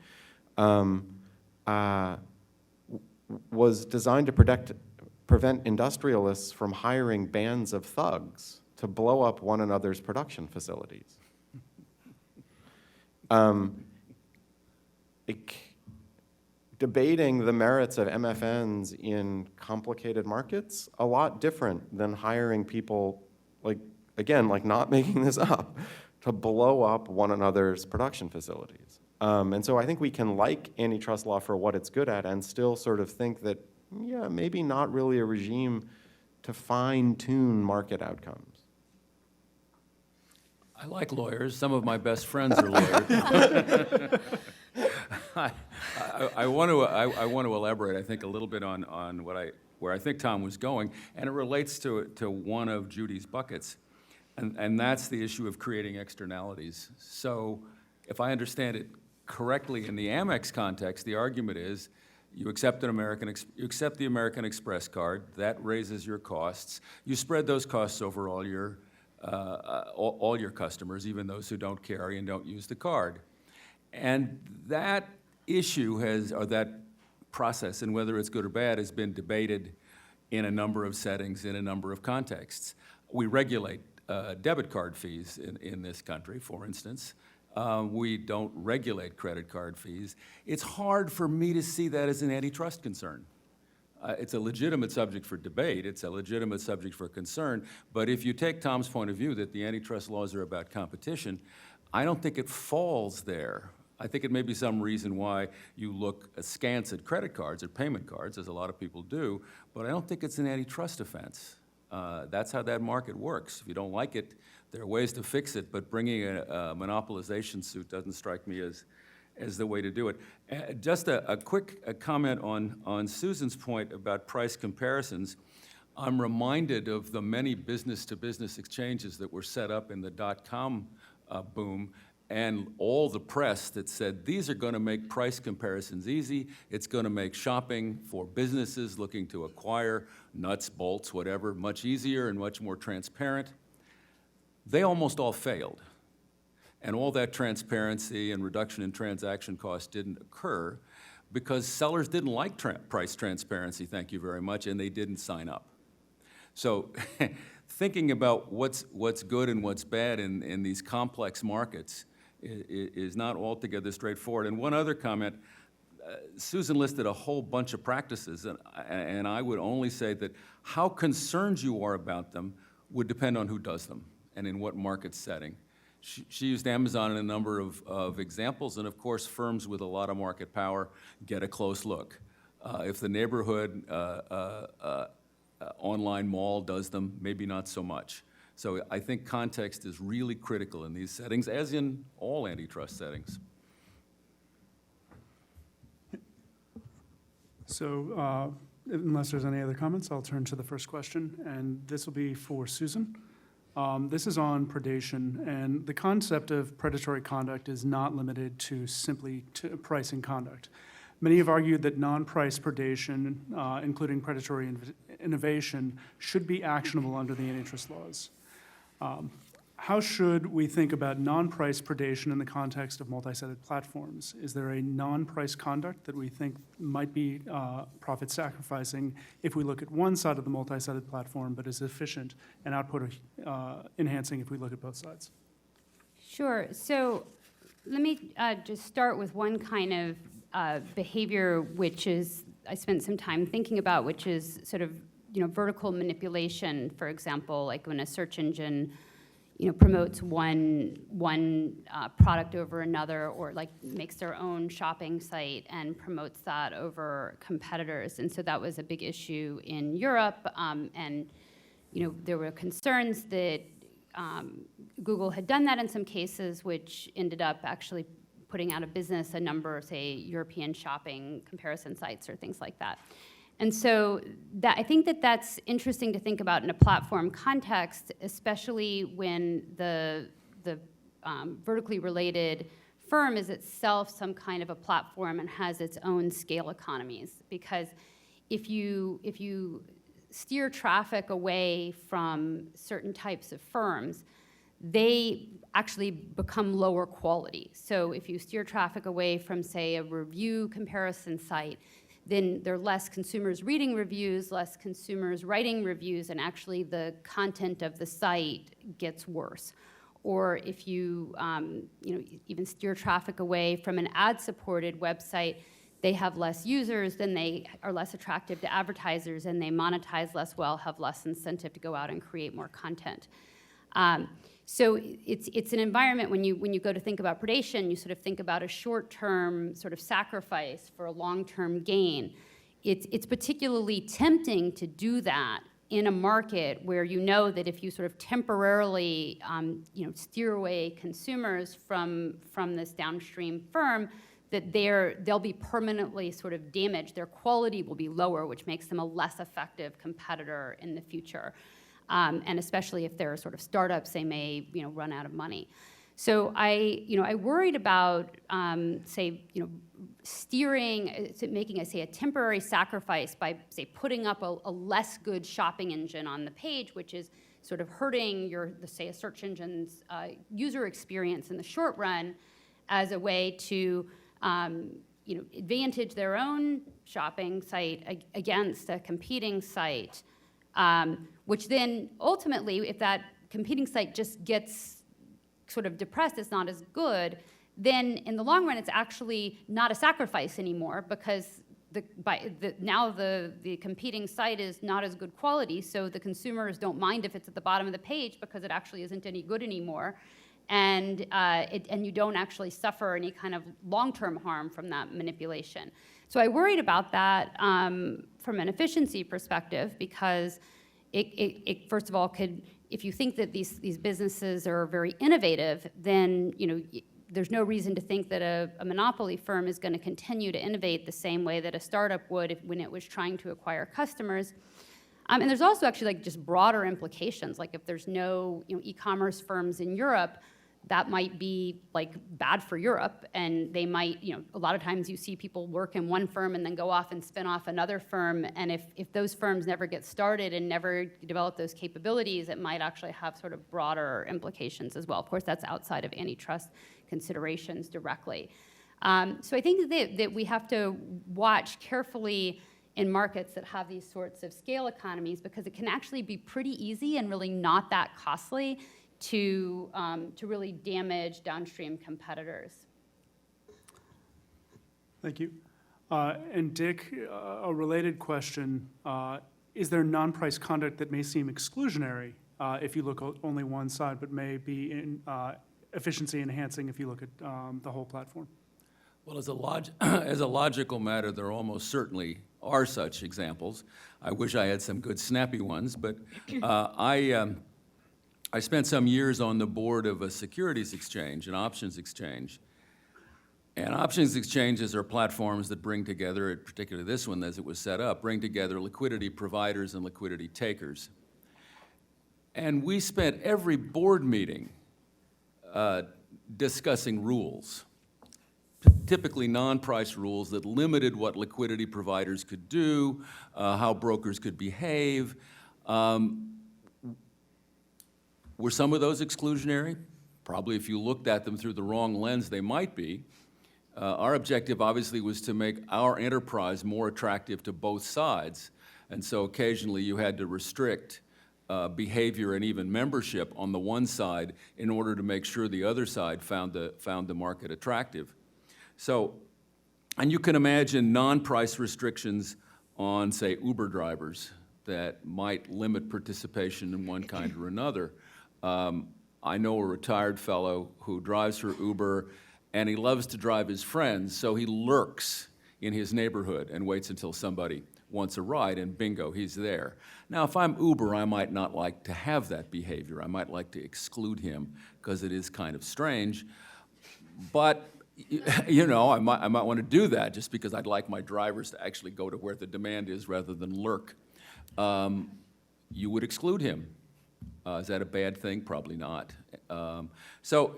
Was designed to prevent industrialists from hiring bands of thugs to blow up one another's production facilities. Debating the merits of MFNs in complicated markets, a lot different than hiring people, like not making this up, to blow up one another's production facilities. And so I think we can like antitrust law for what it's good at and still sort of think that, yeah, maybe not really a regime to fine-tune market outcomes. I like lawyers. Some of my best friends are lawyers. I want to elaborate, I think, a little bit on where I think Tom was going, and it relates to one of Judy's buckets, and that's the issue of creating externalities. So, if I understand it correctly, in the Amex context, the argument is you accept the American Express card, that raises your costs. You spread those costs over all your customers, even those who don't carry and don't use the card. And that issue or that process, and whether it's good or bad, has been debated in a number of settings, in a number of contexts. We regulate debit card fees in this country, for instance. We don't regulate credit card fees. It's hard for me to see that as an antitrust concern. It's a legitimate subject for debate. It's a legitimate subject for concern. But if you take Tom's point of view that the antitrust laws are about competition, I don't think it falls there. I think it may be some reason why you look askance at credit cards or payment cards, as a lot of people do, but I don't think it's an antitrust offense. That's how that market works. If you don't like it, there are ways to fix it, but bringing a monopolization suit doesn't strike me as the way to do it. Just a quick comment on Susan's point about price comparisons. I'm reminded of the many business-to-business exchanges that were set up in the dot-com boom, and all the press that said, these are going to make price comparisons easy. It's going to make shopping for businesses looking to acquire nuts, bolts, whatever, much easier and much more transparent. They almost all failed. And all that transparency and reduction in transaction costs didn't occur because sellers didn't like price transparency, thank you very much, and they didn't sign up. So thinking about what's good and what's bad in these complex markets is not altogether straightforward. And one other comment, Susan listed a whole bunch of practices, and I would only say that how concerned you are about them would depend on who does them and in what market setting. She used Amazon in a number of examples, and of course, firms with a lot of market power get a close look. If the neighborhood online mall does them, maybe not so much. So I think context is really critical in these settings, as in all antitrust settings. So unless there's any other comments, I'll turn to the first question, and this will be for Susan. This is on predation, and the concept of predatory conduct is not limited to simply pricing conduct. Many have argued that non-price predation, including predatory innovation, should be actionable under the antitrust laws. How should we think about non-price predation in the context of multi-sided platforms? Is there a non-price conduct that we think might be profit sacrificing if we look at one side of the multi-sided platform, but is efficient and output enhancing if we look at both sides? Sure. So let me just start with one kind of behavior which is I spent some time thinking about, which is sort of vertical manipulation. For example, like when a search engine promotes one product over another, or like makes their own shopping site and promotes that over competitors. And so that was a big issue in Europe. And there were concerns that Google had done that in some cases, which ended up actually putting out of business a number of, say, European shopping comparison sites or things like that. And so I think that's interesting to think about in a platform context, especially when the vertically related firm is itself some kind of a platform and has its own scale economies. Because if you steer traffic away from certain types of firms, they actually become lower quality. So if you steer traffic away from, say, a review comparison site, then there are less consumers reading reviews, less consumers writing reviews, and actually the content of the site gets worse. Or if you, even steer traffic away from an ad-supported website, they have less users, then they are less attractive to advertisers, and they monetize less well, have less incentive to go out and create more content. So it's an environment when you go to think about predation, you sort of think about a short-term sort of sacrifice for a long-term gain. It's particularly tempting to do that in a market where you know that if you sort of temporarily steer away consumers from this downstream firm, that they'll be permanently sort of damaged. Their quality will be lower, which makes them a less effective competitor in the future. And especially if they're sort of startups, they may run out of money. So I worried about steering, making a temporary sacrifice by putting up a less good shopping engine on the page, which is sort of hurting a search engine's user experience in the short run, as a way to advantage their own shopping site against a competing site. Which then ultimately, if that competing site just gets sort of depressed, it's not as good, then in the long run, it's actually not a sacrifice anymore, because now the competing site is not as good quality, so the consumers don't mind if it's at the bottom of the page because it actually isn't any good anymore. And you don't actually suffer any kind of long-term harm from that manipulation. So I worried about that from an efficiency perspective, because it first of all could, if you think that these businesses are very innovative, then there's no reason to think that a monopoly firm is going to continue to innovate the same way that a startup would when it was trying to acquire customers. And there's also actually just broader implications. Like if there's no e-commerce firms in Europe, that might be bad for Europe, and they might, a lot of times you see people work in one firm and then go off and spin off another firm, and if those firms never get started and never develop those capabilities, it might actually have sort of broader implications as well. Of course, that's outside of antitrust considerations directly. So I think that we have to watch carefully in markets that have these sorts of scale economies, because it can actually be pretty easy and really not that costly to really damage downstream competitors. Thank you. And Dick, a related question. Is there non-price conduct that may seem exclusionary if you look at only one side, but may be efficiency enhancing if you look at the whole platform? Well, as a logical matter, there almost certainly are such examples. I wish I had some good snappy ones, but I spent some years on the board of a securities exchange, an options exchange. And options exchanges are platforms that bring together, particularly this one as it was set up, bring together liquidity providers and liquidity takers. And we spent every board meeting discussing rules, typically non-price rules that limited what liquidity providers could do, how brokers could behave. Were some of those exclusionary? Probably if you looked at them through the wrong lens, they might be. Our objective obviously was to make our enterprise more attractive to both sides. And so occasionally you had to restrict behavior and even membership on the one side in order to make sure the other side found the market attractive. So, and you can imagine non-price restrictions on, say, Uber drivers that might limit participation in one kind or another. I know a retired fellow who drives for Uber, and he loves to drive his friends, so he lurks in his neighborhood and waits until somebody wants a ride, and bingo, he's there. Now, if I'm Uber, I might not like to have that behavior. I might like to exclude him because it is kind of strange. But, you know, I might want to do that just because I'd like my drivers to actually go to where the demand is rather than lurk. You would exclude him. Is that a bad thing? Probably not. So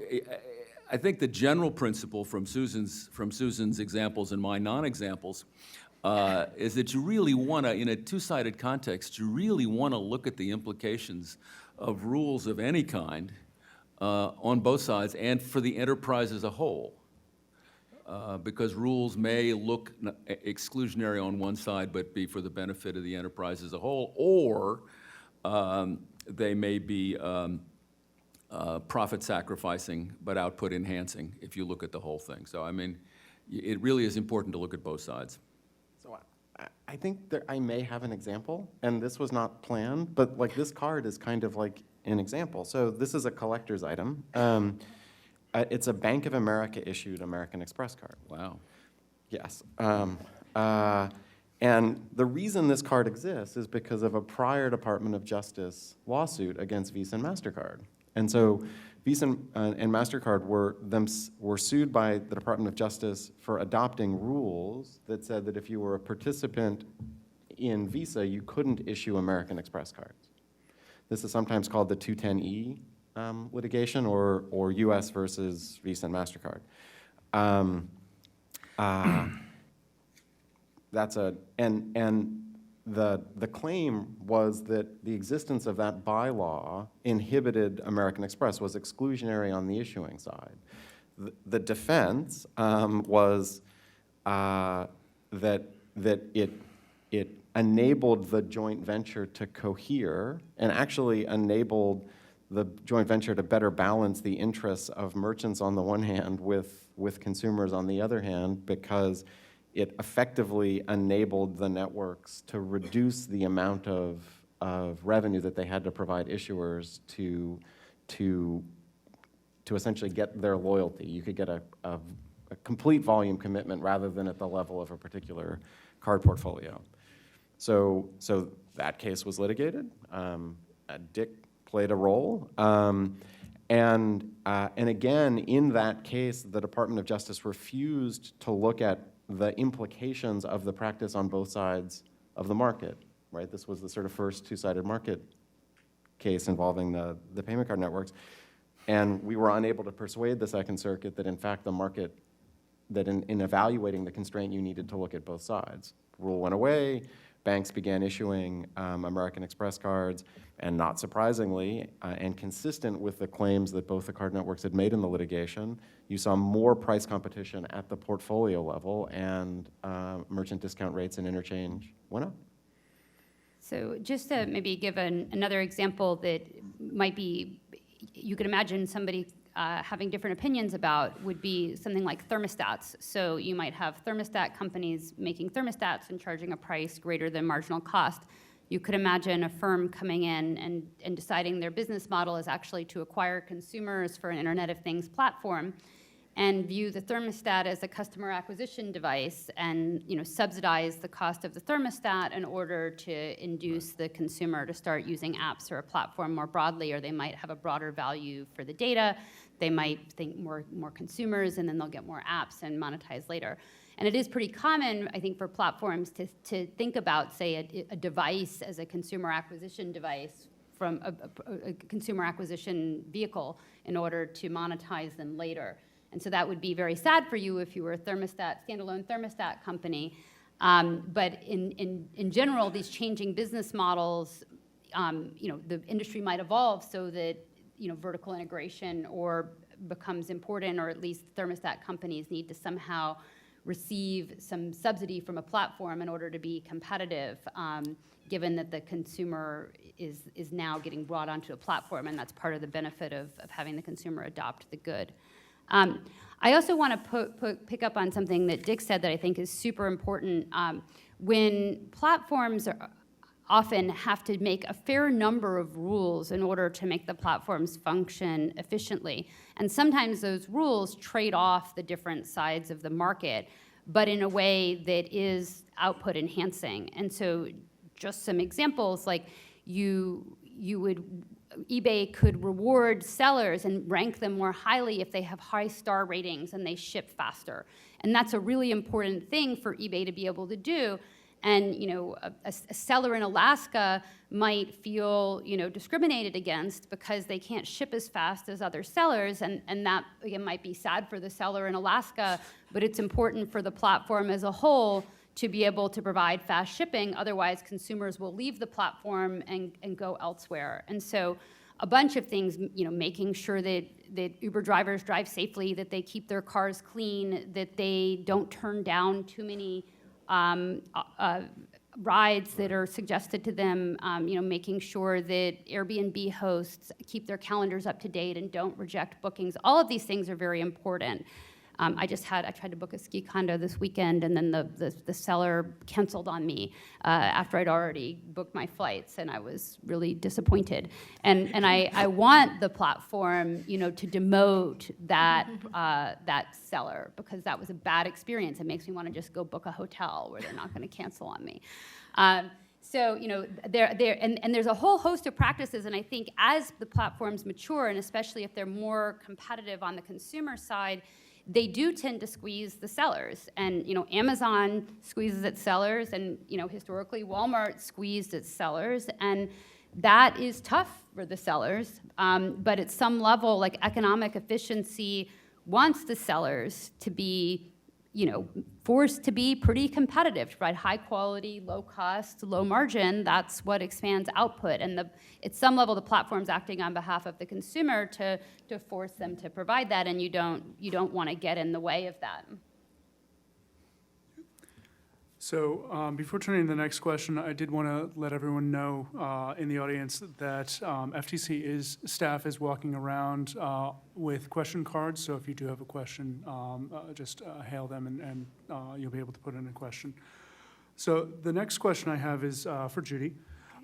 I think the general principle from Susan's examples and my non-examples is that you really want to, in a two-sided context, you really want to look at the implications of rules of any kind on both sides and for the enterprise as a whole. Because rules may look exclusionary on one side but be for the benefit of the enterprise as a whole, or they may be profit sacrificing but output enhancing if you look at the whole thing. So I mean, it really is important to look at both sides. So I think I may have an example, and this was not planned, but like this card is kind of like an example. So this is a collector's item. It's a Bank of America issued American Express card. Wow. Yes. And the reason this card exists is because of a prior Department of Justice lawsuit against Visa and MasterCard. And so Visa and MasterCard were sued by the Department of Justice for adopting rules that said that if you were a participant in Visa, you couldn't issue American Express cards. This is sometimes called the 210E litigation, or U.S. versus Visa and MasterCard. The claim was that the existence of that bylaw inhibited American Express, was exclusionary on the issuing side. The defense was that it enabled the joint venture to cohere and actually enabled the joint venture to better balance the interests of merchants on the one hand with consumers on the other hand, because it effectively enabled the networks to reduce the amount of revenue that they had to provide issuers to essentially get their loyalty. You could get a complete volume commitment rather than at the level of a particular card portfolio. So that case was litigated. Dick played a role. And again, in that case, the Department of Justice refused to look at the implications of the practice on both sides of the market, right? This was the sort of first two-sided market case involving the payment card networks. And we were unable to persuade the Second Circuit that in fact the market, that in evaluating the constraint, you needed to look at both sides. Rule went away, banks began issuing American Express cards, and not surprisingly, and consistent with the claims that both the card networks had made in the litigation, you saw more price competition at the portfolio level, and merchant discount rates and interchange went up. So just to maybe give another example that might be, you could imagine somebody having different opinions about, would be something like thermostats. So you might have thermostat companies making thermostats and charging a price greater than marginal cost. You could imagine a firm coming in and deciding their business model is actually to acquire consumers for an Internet of Things platform, and view the thermostat as a customer acquisition device, and subsidize the cost of the thermostat in order to induce the consumer to start using apps or a platform more broadly, or they might have a broader value for the data. They might think more consumers, and then they'll get more apps and monetize later. And it is pretty common, I think, for platforms to think about, say, a device as a consumer acquisition device from a consumer acquisition vehicle in order to monetize them later. And so that would be very sad for you if you were a standalone thermostat company. But in general, these changing business models, the industry might evolve so that vertical integration becomes important, or at least thermostat companies need to somehow receive some subsidy from a platform in order to be competitive, given that the consumer is now getting brought onto a platform, and that's part of the benefit of having the consumer adopt the good. I also want to pick up on something that Dick said that I think is super important. When platforms often have to make a fair number of rules in order to make the platforms function efficiently. And sometimes those rules trade off the different sides of the market, but in a way that is output enhancing. And so just some examples, like eBay could reward sellers and rank them more highly if they have high star ratings and they ship faster. And that's a really important thing for eBay to be able to do. And a seller in Alaska might feel discriminated against because they can't ship as fast as other sellers, and that again might be sad for the seller in Alaska, but it's important for the platform as a whole to be able to provide fast shipping. Otherwise, consumers will leave the platform and go elsewhere. And so a bunch of things, making sure that Uber drivers drive safely, that they keep their cars clean, that they don't turn down too many rides that are suggested to them, making sure that Airbnb hosts keep their calendars up to date and don't reject bookings. All of these things are very important. I tried to book a ski condo this weekend, and then the seller canceled on me after I'd already booked my flights, and I was really disappointed. And I want the platform, to demote that seller, because that was a bad experience. It makes me want to just go book a hotel where they're not going to cancel on me. So, there's a whole host of practices, and I think as the platforms mature, and especially if they're more competitive on the consumer side, they do tend to squeeze the sellers. And Amazon squeezes its sellers, and historically Walmart squeezed its sellers, and that is tough for the sellers. But at some level, like economic efficiency wants the sellers to be forced to be pretty competitive, to provide high quality, low cost, low margin. That's what expands output. And at some level, the platform's acting on behalf of the consumer to force them to provide that, and you don't want to get in the way of that. So before turning to the next question, I did want to let everyone know in the audience that FTC staff is walking around with question cards. So if you do have a question, just hail them, and you'll be able to put in a question. So the next question I have is for Judy.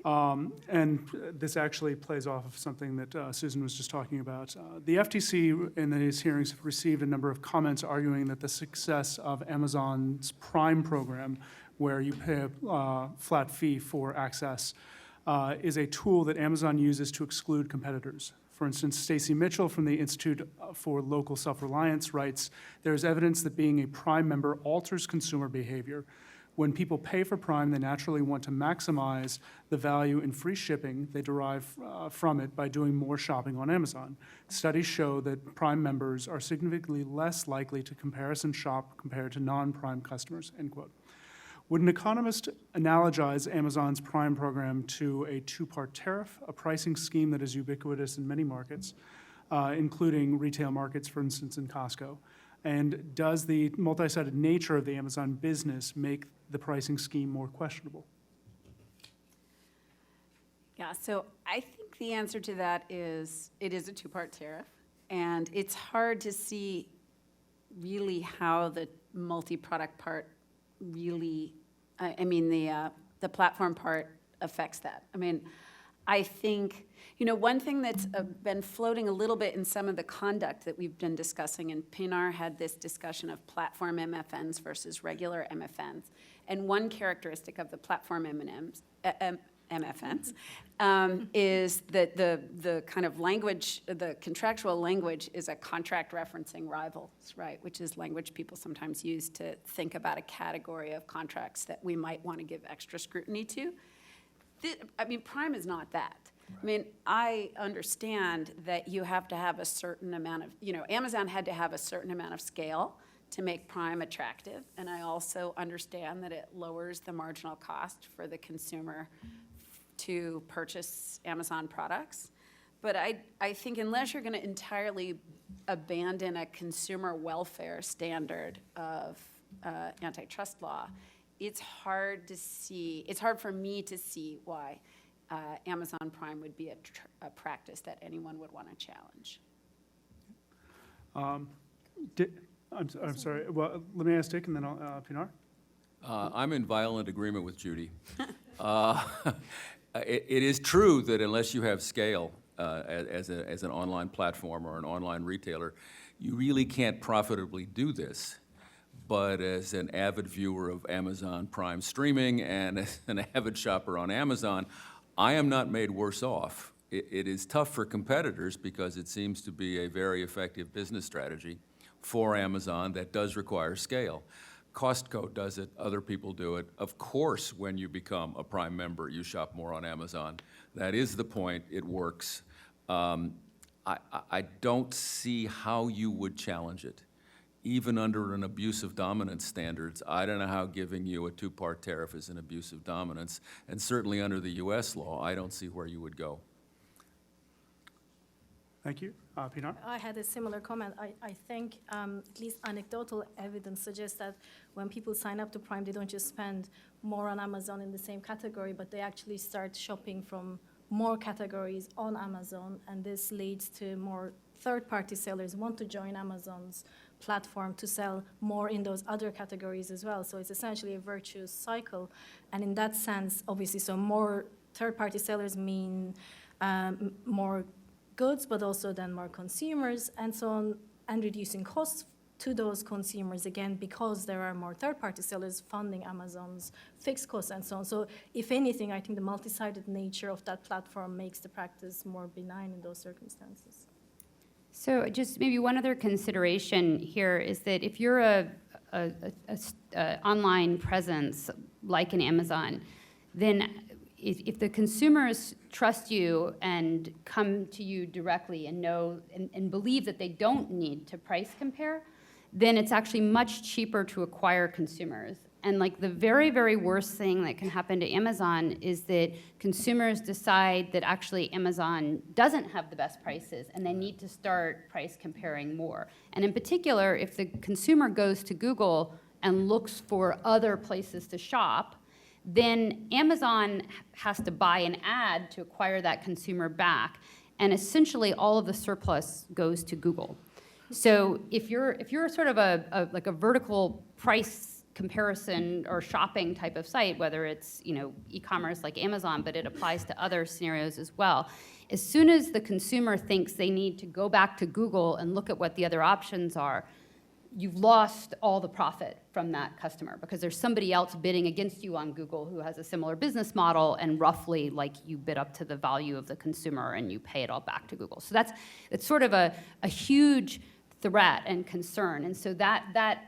And this actually plays off of something that Susan was just talking about. The FTC in these hearings have received a number of comments arguing that the success of Amazon's Prime program, where you pay a flat fee for access, is a tool that Amazon uses to exclude competitors. For instance, Stacy Mitchell from the Institute for Local Self-Reliance writes, "There is evidence that being a Prime member alters consumer behavior. When people pay for Prime, they naturally want to maximize the value in free shipping they derive from it by doing more shopping on Amazon. Studies show that Prime members are significantly less likely to comparison shop compared to non-Prime customers," end quote. Would an economist analogize Amazon's Prime program to a two-part tariff, a pricing scheme that is ubiquitous in many markets, including retail markets, for instance, in Costco? And does the multi-sided nature of the Amazon business make the pricing scheme more questionable? Yeah, so I think the answer to that is it is a two-part tariff, and it's hard to see really how the multi-product part really, the platform part affects that. I think, one thing that's been floating a little bit in some of the conduct that we've been discussing, and Pinar had this discussion of platform MFNs versus regular MFNs. And one characteristic of the platform MFNs is that the kind of language, the contractual language is a contract referencing rivals, right? Which is language people sometimes use to think about a category of contracts that we might want to give extra scrutiny to. Prime is not that. I understand that you have to have a certain amount of, Amazon had to have a certain amount of scale to make Prime attractive, and I also understand that it lowers the marginal cost for the consumer to purchase Amazon products. But I think unless you're going to entirely abandon a consumer welfare standard of antitrust law, it's hard for me to see why Amazon Prime would be a practice that anyone would want to challenge. I'm sorry. Well, let me ask Dick, and then I'll Pinar. I'm in violent agreement with Judy. It is true that unless you have scale as an online platform or an online retailer, you really can't profitably do this. But as an avid viewer of Amazon Prime streaming and as an avid shopper on Amazon, I am not made worse off. It is tough for competitors because it seems to be a very effective business strategy for Amazon that does require scale. Costco does it, other people do it. Of course, when you become a Prime member, you shop more on Amazon. That is the point, it works. I don't see how you would challenge it. Even under an abuse of dominance standards, I don't know how giving you a two-part tariff is an abuse of dominance. And certainly under the US law, I don't see where you would go. Thank you. Pinar? I had a similar comment. I think at least anecdotal evidence suggests that when people sign up to Prime, they don't just spend more on Amazon in the same category, but they actually start shopping from more categories on Amazon, and this leads to more third-party sellers want to join Amazon's platform to sell more in those other categories as well. So it's essentially a virtuous cycle. And in that sense, obviously, so more third-party sellers mean more goods, but also then more consumers and so on, and reducing costs to those consumers, again, because there are more third-party sellers funding Amazon's fixed costs and so on. So if anything, I think the multi-sided nature of that platform makes the practice more benign in those circumstances. So just maybe one other consideration here is that if you're a online presence like an Amazon, then if the consumers trust you and come to you directly and know and believe that they don't need to price compare, then it's actually much cheaper to acquire consumers. And like the very, very worst thing that can happen to Amazon is that consumers decide that actually Amazon doesn't have the best prices and they need to start price comparing more. And in particular, if the consumer goes to Google and looks for other places to shop, then Amazon has to buy an ad to acquire that consumer back. And essentially all of the surplus goes to Google. So if you're sort of like a vertical price comparison or shopping type of site, whether it's e-commerce like Amazon, but it applies to other scenarios as well. As soon as the consumer thinks they need to go back to Google and look at what the other options are, you've lost all the profit from that customer because there's somebody else bidding against you on Google who has a similar business model and roughly like you bid up to the value of the consumer and you pay it all back to Google. So it's sort of a huge threat and concern. And so that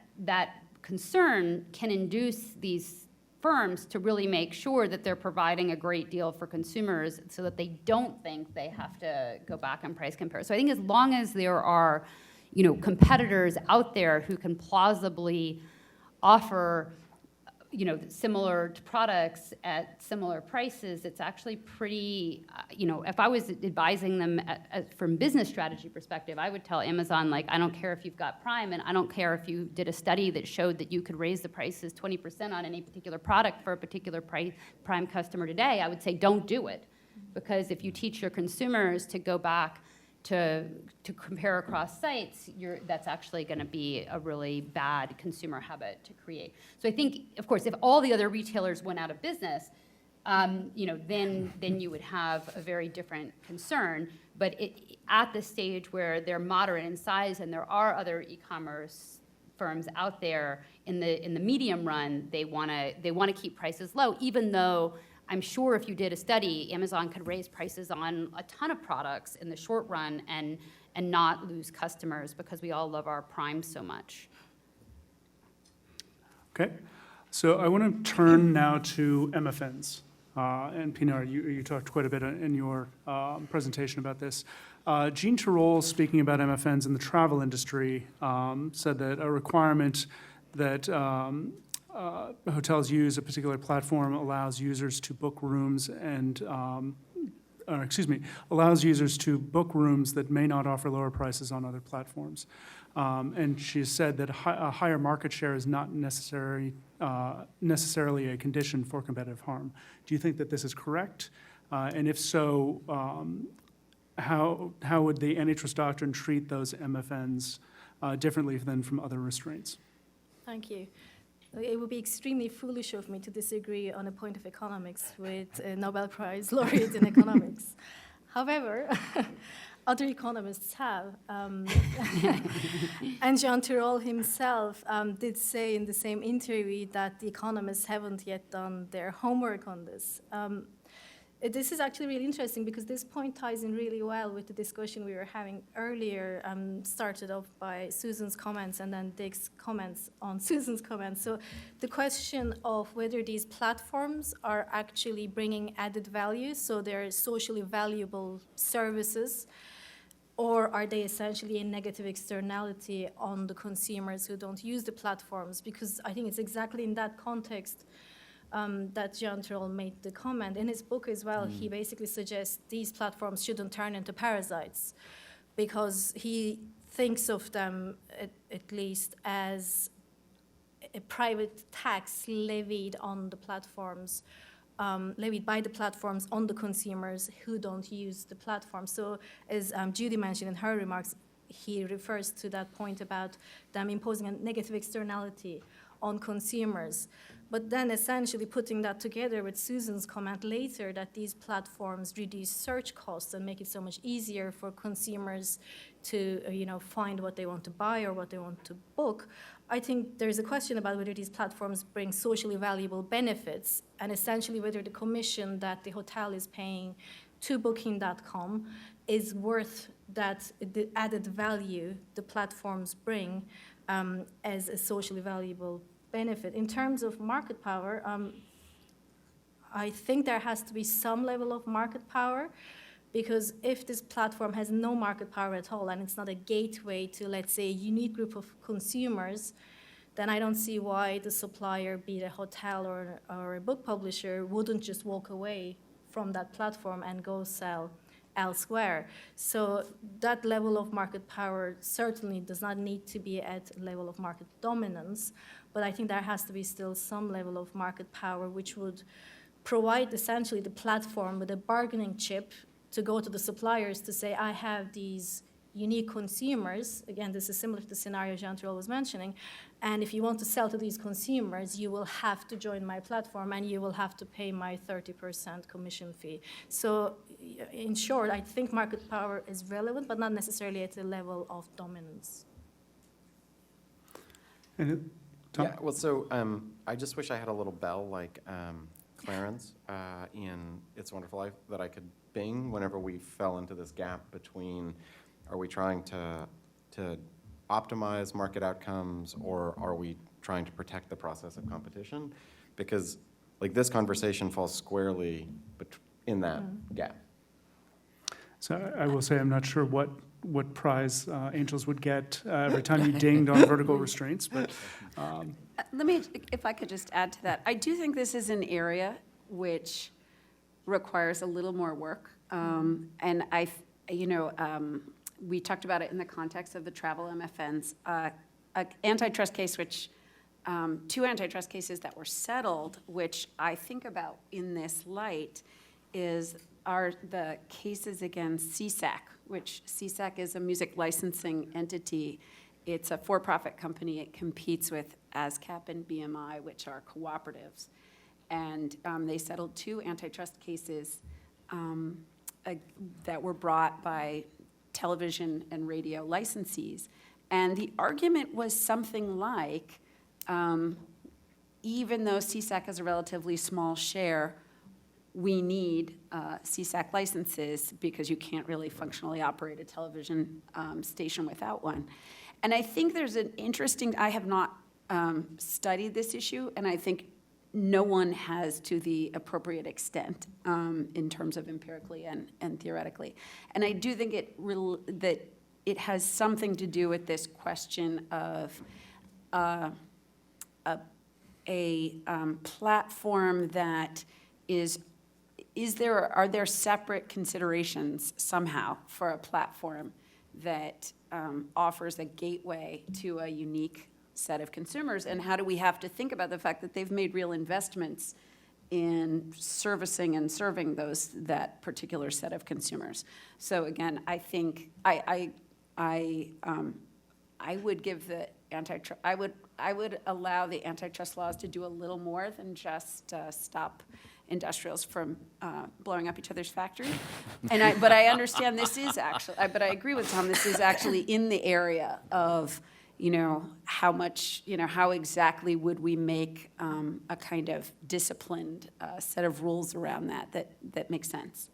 concern can induce these firms to really make sure that they're providing a great deal for consumers so that they don't think they have to go back and price compare. So I think as long as there are competitors out there who can plausibly offer similar products at similar prices, it's actually pretty, if I was advising them from business strategy perspective, I would tell Amazon, like, I don't care if you've got Prime, and I don't care if you did a study that showed that you could raise the prices 20% on any particular product for a particular Prime customer today, I would say don't do it. Because if you teach your consumers to go back to compare across sites, that's actually going to be a really bad consumer habit to create. So I think, of course, if all the other retailers went out of business, then you would have a very different concern. But at the stage where they're moderate in size and there are other e-commerce firms out there in the medium run, they want to keep prices low, even though I'm sure if you did a study, Amazon could raise prices on a ton of products in the short run and not lose customers because we all love our Prime so much. Okay, So I want to turn now to MFNs. And Pinar, you talked quite a bit in your presentation about this. Jean Tirole, speaking about MFNs in the travel industry, said that a requirement that hotels use a particular platform allows users to book rooms and, allows users to book rooms that may not offer lower prices on other platforms. And she said that a higher market share is not necessarily a condition for competitive harm. Do you think that this is correct? And if so, how would the antitrust doctrine treat those MFNs differently than from other restraints? Thank you. it would be extremely foolish of me to disagree on a point of economics with a Nobel Prize laureate in economics. However, other economists have. And Jean Tirole himself did say in the same interview that the economists haven't yet done their homework on this. This is actually really interesting because this point ties in really well with the discussion we were having earlier, started off by Susan's comments and then Dick's comments on Susan's comments. So the question of whether these platforms are actually bringing added value, so they're socially valuable services, or are they essentially a negative externality on the consumers who don't use the platforms? Because I think it's exactly in that context that Jean Tirole made the comment. In his book as well, he basically suggests these platforms shouldn't turn into parasites because he thinks of them, at least, as a private tax levied on the platforms, levied by the platforms on the consumers who don't use the platform. So as Judy mentioned in her remarks, he refers to that point about them imposing a negative externality on consumers. But then essentially putting that together with Susan's comment later that these platforms reduce search costs and make it so much easier for consumers to find what they want to buy or what they want to book, I think there's a question about whether these platforms bring socially valuable benefits and essentially whether the commission that the hotel is paying to Booking.com is worth the added value the platforms bring as a socially valuable benefit. In terms of market power, I think there has to be some level of market power because if this platform has no market power at all and it's not a gateway to, let's say, a unique group of consumers, then I don't see why the supplier, be it a hotel or a book publisher, wouldn't just walk away from that platform and go sell elsewhere. So that level of market power certainly does not need to be at a level of market dominance, but I think there has to be still some level of market power which would provide essentially the platform with a bargaining chip to go to the suppliers to say, I have these unique consumers. Again, this is similar to the scenario Jean Tirole was mentioning. And if you want to sell to these consumers, you will have to join my platform and you will have to pay my 30% commission fee. So in short, I think market power is relevant, but not necessarily at a level of dominance. And Tom? Yeah, well, so I just wish I had a little bell like Clarence in It's a Wonderful Life that I could bing whenever we fell into this gap between are we trying to optimize market outcomes or are we trying to protect the process of competition? Because like this conversation falls squarely in that gap. So I will say I'm not sure what prize Angels would get every time you dinged on vertical restraints, but Let me, if I could just add to that, I do think this is an area which requires a little more work. And we talked about it in the context of the travel MFNs. An antitrust case, which two antitrust cases that were settled, which I think about in this light, are the cases against CSAC, which CSAC is a music licensing entity. It's a for-profit company. It competes with ASCAP and BMI, which are cooperatives. And they settled two antitrust cases that were brought by television and radio licensees. And the argument was something like, even though CSAC has a relatively small share, we need CSAC licenses because you can't really functionally operate a television station without one. And I think there's an interesting, I have not studied this issue, and I think no one has to the appropriate extent in terms of empirically and theoretically. And I do think that it has something to do with this question of a platform that are there separate considerations somehow for a platform that offers a gateway to a unique set of consumers, and how do we have to think about the fact that they've made real investments in servicing and serving that particular set of consumers? So again, I think I would give antitrust, I would allow the antitrust laws to do a little more than just stop industrials from blowing up each other's factory. But I understand this is actually, but I agree with Tom, this is actually in the area of, how much, how exactly would we make a kind of disciplined set of rules around that makes sense.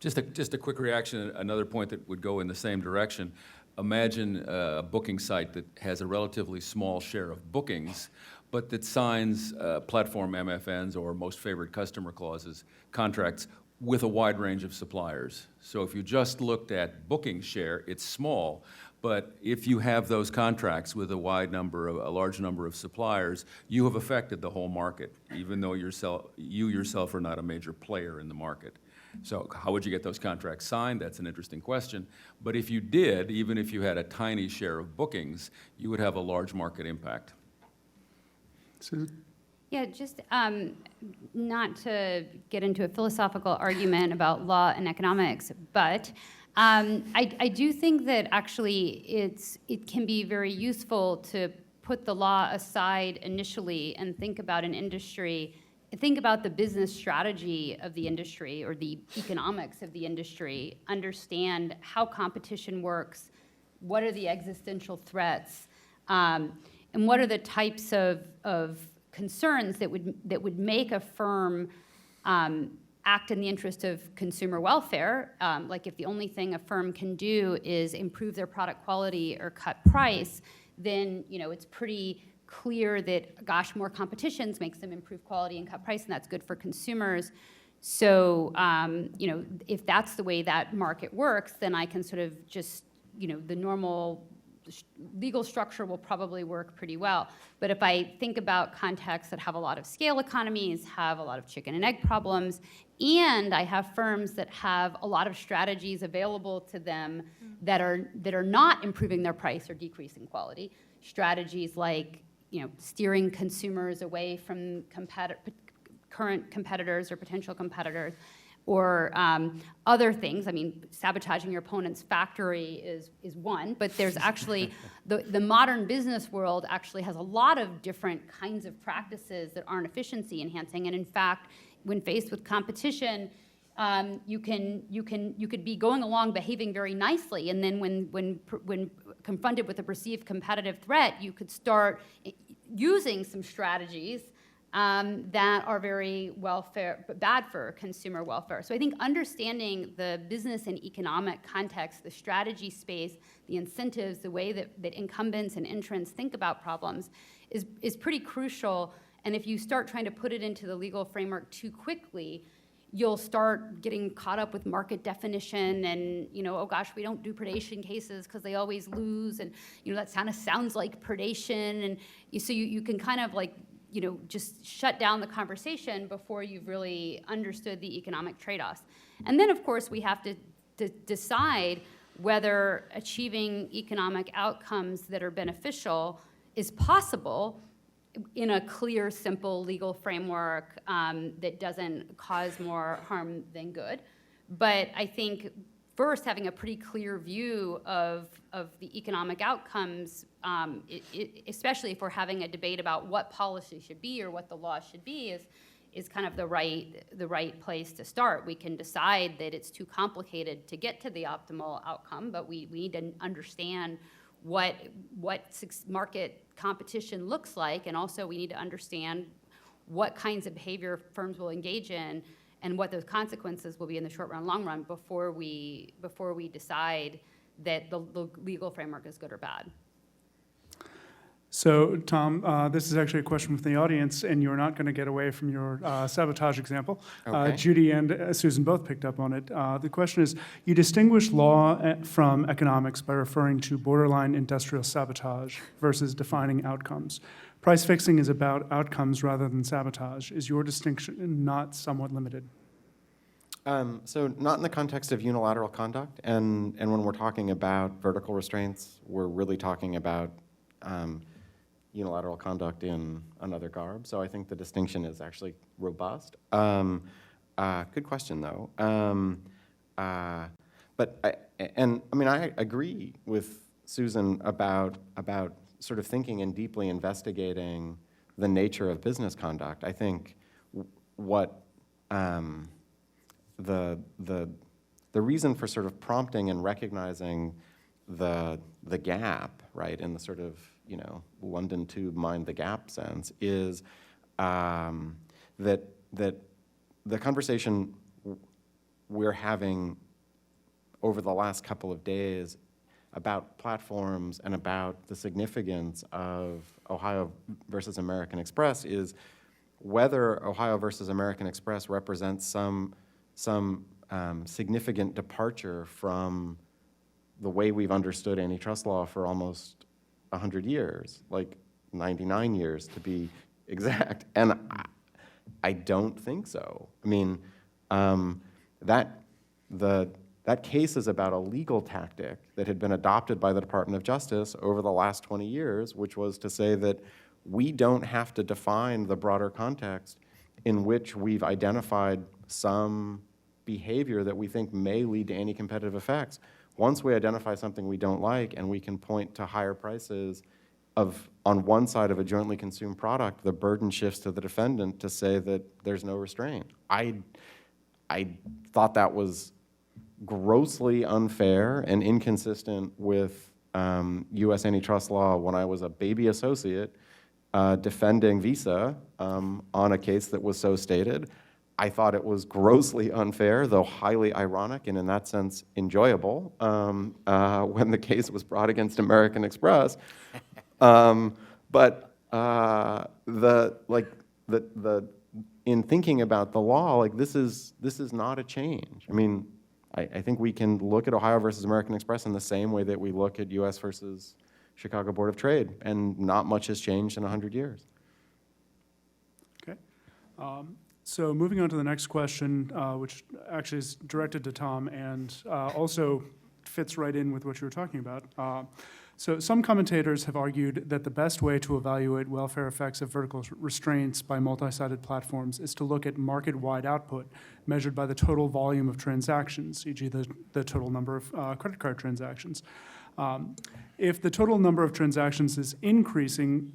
Just a quick reaction, another point that would go in the same direction. Imagine a booking site that has a relatively small share of bookings, but that signs platform MFNs or most favored customer clauses, contracts, with a wide range of suppliers. So if you just looked at booking share, it's small, but if you have those contracts with a large number of suppliers, you have affected the whole market, even though you yourself are not a major player in the market. So how would you get those contracts signed? That's an interesting question. But if you did, even if you had a tiny share of bookings, you would have a large market impact. Susan? Yeah, just not to get into a philosophical argument about law and economics, but I do think that actually it can be very useful to put the law aside initially and think about an industry, think about the business strategy of the industry or the economics of the industry, understand how competition works, what are the existential threats, and what are the types of concerns that would make a firm act in the interest of consumer welfare. Like if the only thing a firm can do is improve their product quality or cut price, then it's pretty clear that, gosh, more competitions makes them improve quality and cut price, and that's good for consumers. So, if that's the way that market works, then I can sort of just, the normal legal structure will probably work pretty well. But if I think about contexts that have a lot of scale economies, have a lot of chicken and egg problems, and I have firms that have a lot of strategies available to them that are not improving their price or decreasing quality, strategies like steering consumers away from current competitors or potential competitors, or other things. I mean, sabotaging your opponent's factory is one, but there's actually, the modern business world actually has a lot of different kinds of practices that aren't efficiency enhancing, and in fact, when faced with competition, you could be going along behaving very nicely, and then when confronted with a perceived competitive threat, you could start using some strategies that are very bad for consumer welfare. So I think understanding the business and economic context, the strategy space, the incentives, the way that incumbents and entrants think about problems is pretty crucial. And if you start trying to put it into the legal framework too quickly, you'll start getting caught up with market definition and, oh gosh, we don't do predation cases because they always lose, and that kind of sounds like predation, and so you can kind of like just shut down the conversation before you've really understood the economic trade-offs. And then, of course, we have to decide whether achieving economic outcomes that are beneficial is possible in a clear, simple legal framework that doesn't cause more harm than good. But I think first, having a pretty clear view of the economic outcomes, especially if we're having a debate about what policy should be or what the law should be, is kind of the right place to start. We can decide that it's too complicated to get to the optimal outcome, but we need to understand what market competition looks like, and also we need to understand what kinds of behavior firms will engage in and what those consequences will be in the short run, long run, before we decide that the legal framework is good or bad. So, Tom, this is actually a question from the audience, and you're not going to get away from your sabotage example. Okay. Judy and Susan both picked up on it. The question is, you distinguish law from economics by referring to borderline industrial sabotage versus defining outcomes. Price fixing is about outcomes rather than sabotage. Is your distinction not somewhat limited? So not in the context of unilateral conduct, and when we're talking about vertical restraints, we're really talking about unilateral conduct in another garb. So I think the distinction is actually robust. Good question, though. But I agree with Susan about sort of thinking and deeply investigating the nature of business conduct, I think what the reason for sort of prompting and recognizing the gap, right, in the sort of, you know, London Tube mind the gap sense is that the conversation we're having over the last couple of days about platforms and about the significance of Ohio versus American Express is whether Ohio versus American Express represents some significant departure from the way we've understood antitrust law for almost 100 years, like 99 years to be exact. And I don't think so. I mean, that case is about a legal tactic that had been adopted by the Department of Justice over the last 20 years, which was to say that we don't have to define the broader context in which we've identified some behavior that we think may lead to anti-competitive effects. Once we identify something we don't like and we can point to higher prices on one side of a jointly consumed product, the burden shifts to the defendant to say that there's no restraint. I thought that was grossly unfair and inconsistent with U.S. antitrust law when I was a baby associate defending Visa on a case that was so stated. I thought it was grossly unfair, though highly ironic and in that sense enjoyable, when the case was brought against American Express. But in thinking about the law, like this is not a change. I mean, I think we can look at Ohio versus American Express in the same way that we look at U.S. versus Chicago Board of Trade, and not much has changed in 100 years. Okay. So moving on to the next question, which actually is directed to Tom and also fits right in with what you were talking about. So some commentators have argued that the best way to evaluate welfare effects of vertical restraints by multi-sided platforms is to look at market-wide output measured by the total volume of transactions, e.g. the total number of credit card transactions. If the total number of transactions is increasing,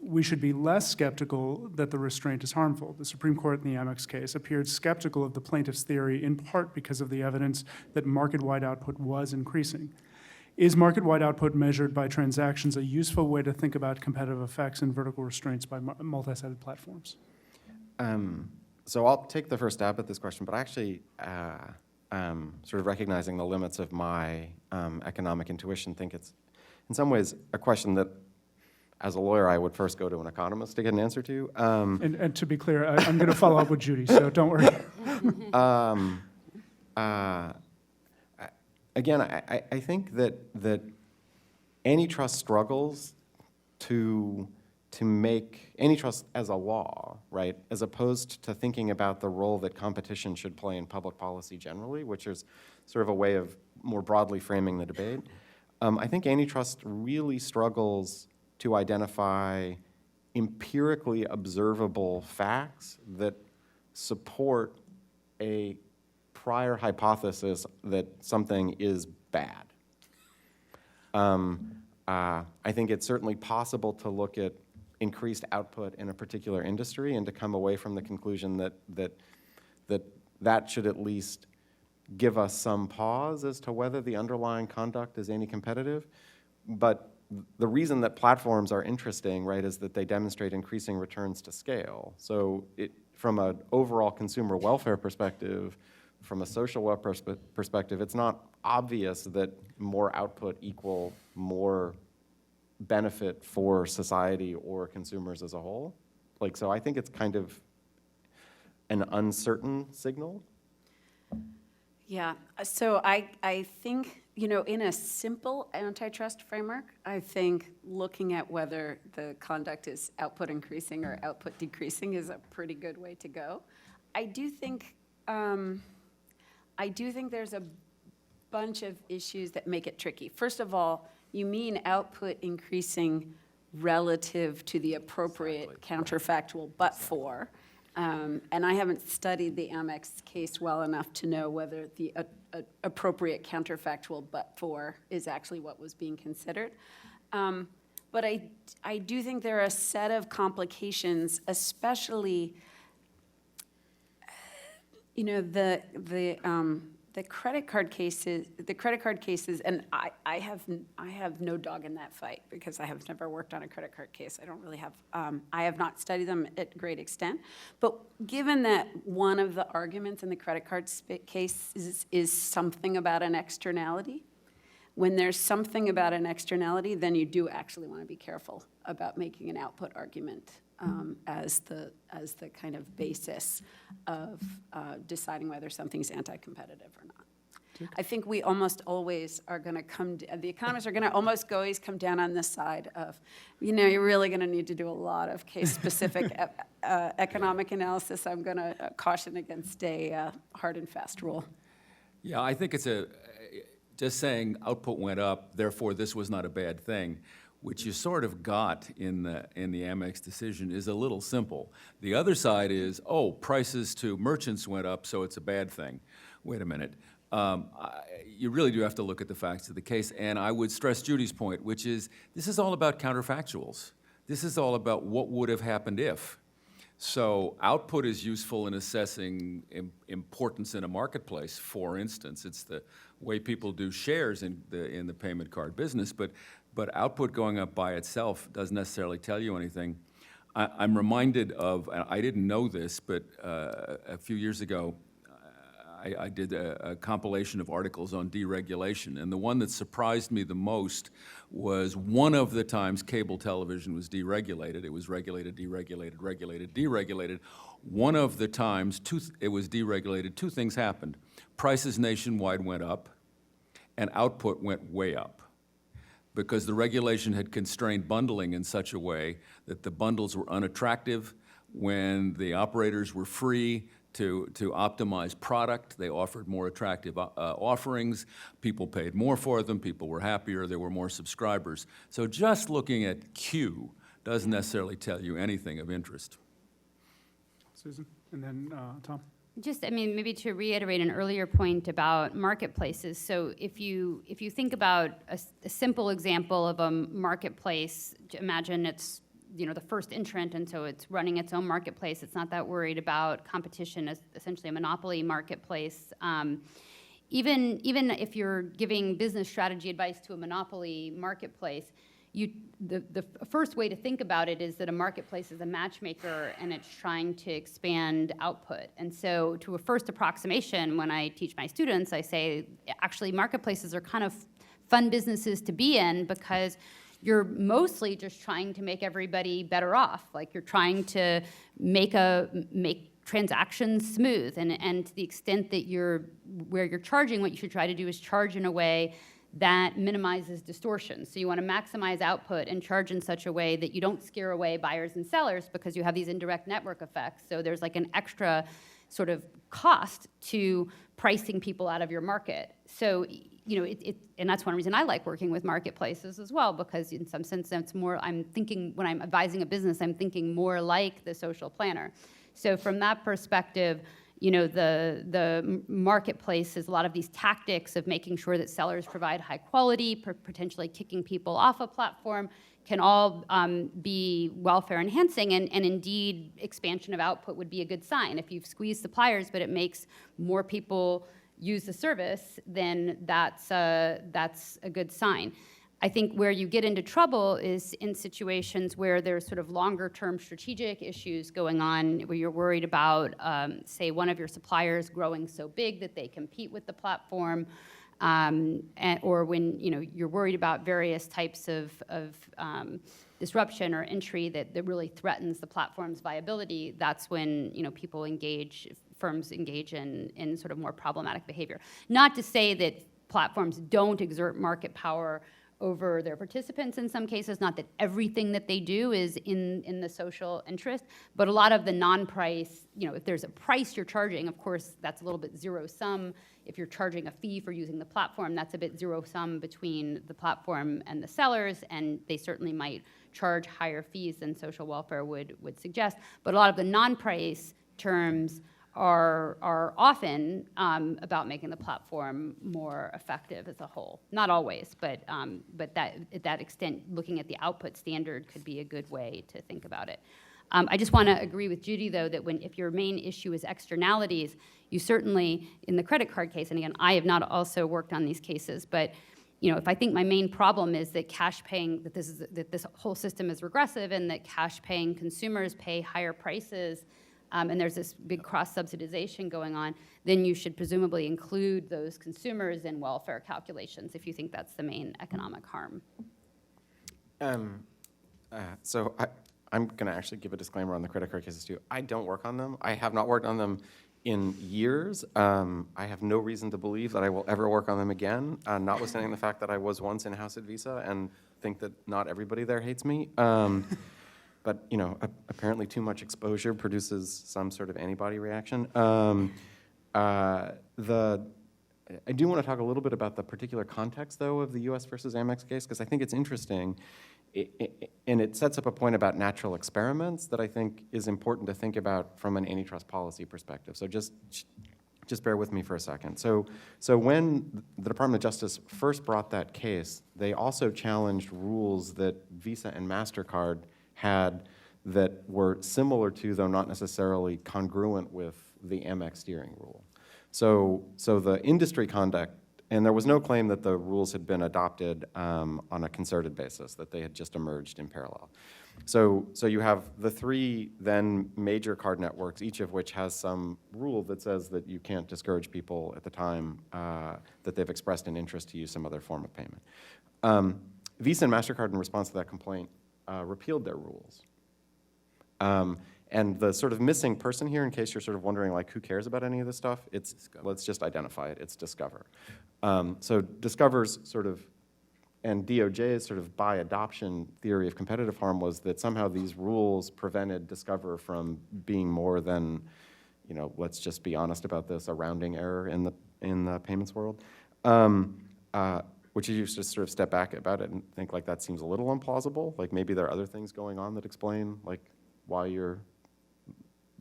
we should be less skeptical that the restraint is harmful. The Supreme Court in the Amex case appeared skeptical of the plaintiff's theory in part because of the evidence that market-wide output was increasing. Is market-wide output measured by transactions a useful way to think about competitive effects and vertical restraints by multi-sided platforms? So I'll take the first stab at this question, but actually, sort of recognizing the limits of my economic intuition, think it's in some ways a question that, as a lawyer, I would first go to an economist to get an answer to. And to be clear, I'm going to follow up with Judy, so don't worry. Again, I think that antitrust struggles to make antitrust as a law, right, as opposed to thinking about the role that competition should play in public policy generally, which is sort of a way of more broadly framing the debate. I think antitrust really struggles to identify empirically observable facts that support a prior hypothesis that something is bad. I think it's certainly possible to look at increased output in a particular industry and to come away from the conclusion that should at least give us some pause as to whether the underlying conduct is anti-competitive. But the reason that platforms are interesting, right, is that they demonstrate increasing returns to scale. So from an overall consumer welfare perspective, from a social welfare perspective, it's not obvious that more output equal more benefit for society or consumers as a whole. So I think it's kind of an uncertain signal. Yeah, so I think, in a simple antitrust framework, I think looking at whether the conduct is output increasing or output decreasing is a pretty good way to go. I do think there's a bunch of issues that make it tricky. First of all, you mean output increasing relative to the appropriate counterfactual but for. And I haven't studied the Amex case well enough to know whether the appropriate counterfactual but for is actually what was being considered. But I do think there are a set of complications, especially, you know, the credit card cases, and I have no dog in that fight because I have never worked on a credit card case. I don't really have, I have not studied them at great extent. But given that one of the arguments in the credit card case is something about an externality, when there's something about an externality, then you do actually want to be careful about making an output argument as the kind of basis of deciding whether something's anti-competitive or not. I think we almost always are going to the economists are going to almost always come down on this side of, you know, you're really going to need to do a lot of case-specific economic analysis. I'm going to caution against a hard and fast rule. Yeah, I think it's just saying output went up, therefore this was not a bad thing, which you sort of got in the Amex decision, is a little simple. The other side is, oh, prices to merchants went up, so it's a bad thing. Wait a minute. You really do have to look at the facts of the case, and I would stress Judy's point, which is this is all about counterfactuals. This is all about what would have happened if. So output is useful in assessing importance in a marketplace. For instance, it's the way people do shares in the payment card business, but output going up by itself doesn't necessarily tell you anything. I'm reminded of, and I didn't know this, but a few years ago, I did a compilation of articles on deregulation, and the one that surprised me the most was one of the times cable television was deregulated. It was regulated, deregulated, regulated, deregulated. One of the times it was deregulated, two things happened. Prices nationwide went up, and output went way up, because the regulation had constrained bundling in such a way that the bundles were unattractive. When the operators were free to optimize product, they offered more attractive offerings. People paid more for them. People were happier. There were more subscribers. So just looking at Q doesn't necessarily tell you anything of interest. Susan, and then Tom. Just, I mean, maybe to reiterate an earlier point about marketplaces. So if you think about a simple example of a marketplace, imagine it's, you know, the first entrant, and so it's running its own marketplace. It's not that worried about competition as essentially a monopoly marketplace. Even if you're giving business strategy advice to a monopoly marketplace, the first way to think about it is that a marketplace is a matchmaker and it's trying to expand output. And so to a first approximation, when I teach my students, I say, actually, marketplaces are kind of fun businesses to be in because you're mostly just trying to make everybody better off. Like you're trying to make transactions smooth. And to the extent that where you're charging, what you should try to do is charge in a way that minimizes distortion. So you want to maximize output and charge in such a way that you don't scare away buyers and sellers because you have these indirect network effects. So there's like an extra sort of cost to pricing people out of your market. So, you know, and that's one reason I like working with marketplaces as well, because in some sense, it's more, I'm thinking, when I'm advising a business, I'm thinking more like the social planner. So from that perspective, you know, the marketplace is a lot of these tactics of making sure that sellers provide high quality, potentially kicking people off a platform, can all be welfare enhancing, and indeed expansion of output would be a good sign. If you've squeezed suppliers but it makes more people use the service, then that's a good sign. I think where you get into trouble is in situations where there's sort of longer-term strategic issues going on, where you're worried about, say, one of your suppliers growing so big that they compete with the platform, or when you're worried about various types of disruption or entry that really threatens the platform's viability. That's when firms engage in sort of more problematic behavior. Not to say that platforms don't exert market power over their participants in some cases, not that everything that they do is in the social interest, but a lot of the non-price, if there's a price you're charging, of course, that's a little bit zero-sum. If you're charging a fee for using the platform, that's a bit zero-sum between the platform and the sellers, and they certainly might charge higher fees than social welfare would suggest. But a lot of the non-price terms are often about making the platform more effective as a whole. Not always, but that at that extent, looking at the output standard could be a good way to think about it. I just want to agree with Judy, though, that if your main issue is externalities, you certainly, in the credit card case, and again, I have not also worked on these cases, but if I think my main problem is that cash paying, that this whole system is regressive and that cash paying consumers pay higher prices, and there's this big cross-subsidization going on, then you should presumably include those consumers in welfare calculations if you think that's the main economic harm. So I'm going to actually give a disclaimer on the credit card cases, too. I don't work on them. I have not worked on them in years. I have no reason to believe that I will ever work on them again, notwithstanding the fact that I was once in-house at Visa and think that not everybody there hates me. But apparently too much exposure produces some sort of antibody reaction. I do want to talk a little bit about the particular context, though, of the U.S. versus Amex case, because I think it's interesting, and it sets up a point about natural experiments that I think is important to think about from an antitrust policy perspective. So just bear with me for a second. So when the Department of Justice first brought that case, they also challenged rules that Visa and MasterCard had that were similar to, though not necessarily congruent with, the Amex steering rule. So the industry conduct, and there was no claim that the rules had been adopted on a concerted basis, that they had just emerged in parallel. So you have the three then major card networks, each of which has some rule that says that you can't discourage people at the time that they've expressed an interest to use some other form of payment. Visa and MasterCard, in response to that complaint, repealed their rules. And the sort of missing person here, in case you're sort of wondering, like, who cares about any of this stuff, let's just identify it, it's Discover. So Discover's sort of, and DOJ's sort of by adoption theory of competitive harm was that somehow these rules prevented Discover from being more than, let's just be honest about this, a rounding error in the payments world. Which you just sort of step back about it and think, like, that seems a little implausible. Like, maybe there are other things going on that explain, like, why you're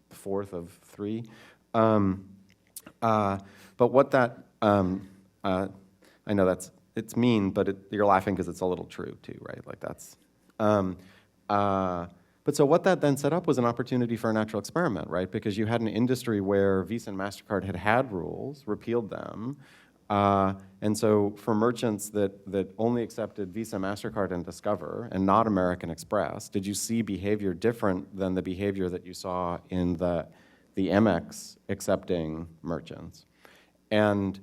fourth of three. But what that, I know it's mean, but you're laughing because it's a little true too, right? Like, that's, but so what that then set up was an opportunity for a natural experiment, right? Because you had an industry where Visa and MasterCard had rules, repealed them, and so for merchants that only accepted Visa, MasterCard, and Discover, and not American Express, did you see behavior different than the behavior that you saw in the Amex accepting merchants? And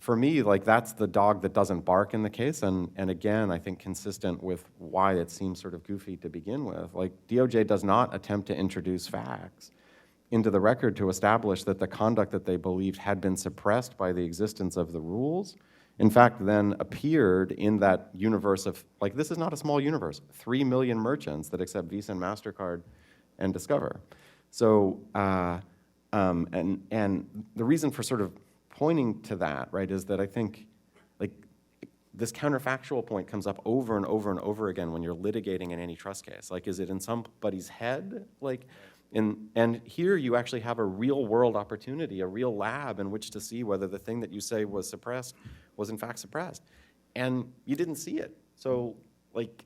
for me, like, that's the dog that doesn't bark in the case, and again, I think consistent with why it seems sort of goofy to begin with. Like, DOJ does not attempt to introduce facts into the record to establish that the conduct that they believed had been suppressed by the existence of the rules, in fact, then appeared in that universe of, like, this is not a small universe, 3 million merchants that accept Visa and MasterCard and Discover. So, and the reason for sort of pointing to that, right, is that I think, like, this counterfactual point comes up over and over and over again when you're litigating an antitrust case. Like, is it in somebody's head? Like, and here you actually have a real world opportunity, a real lab in which to see whether the thing that you say was suppressed was in fact suppressed. And you didn't see it. So, like,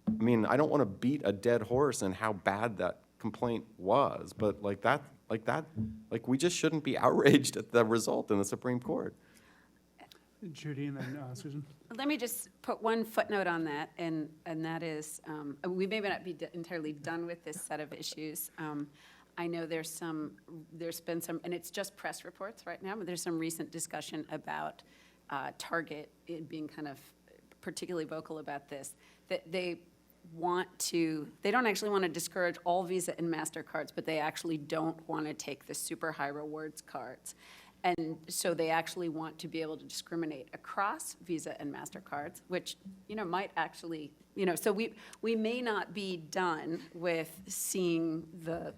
I mean, I don't want to beat a dead horse in how bad that complaint was, but like we just shouldn't be outraged at the result in the Supreme Court. Judy and then Susan. Let me just put one footnote on that, and that is, we may not be entirely done with this set of issues. I know there's been some, and it's just press reports right now, but there's some recent discussion about Target being kind of particularly vocal about this, that they don't actually want to discourage all Visa and MasterCards, but they actually don't want to take the super high rewards cards. And so they actually want to be able to discriminate across Visa and MasterCards, which, might actually, so we may not be done with seeing the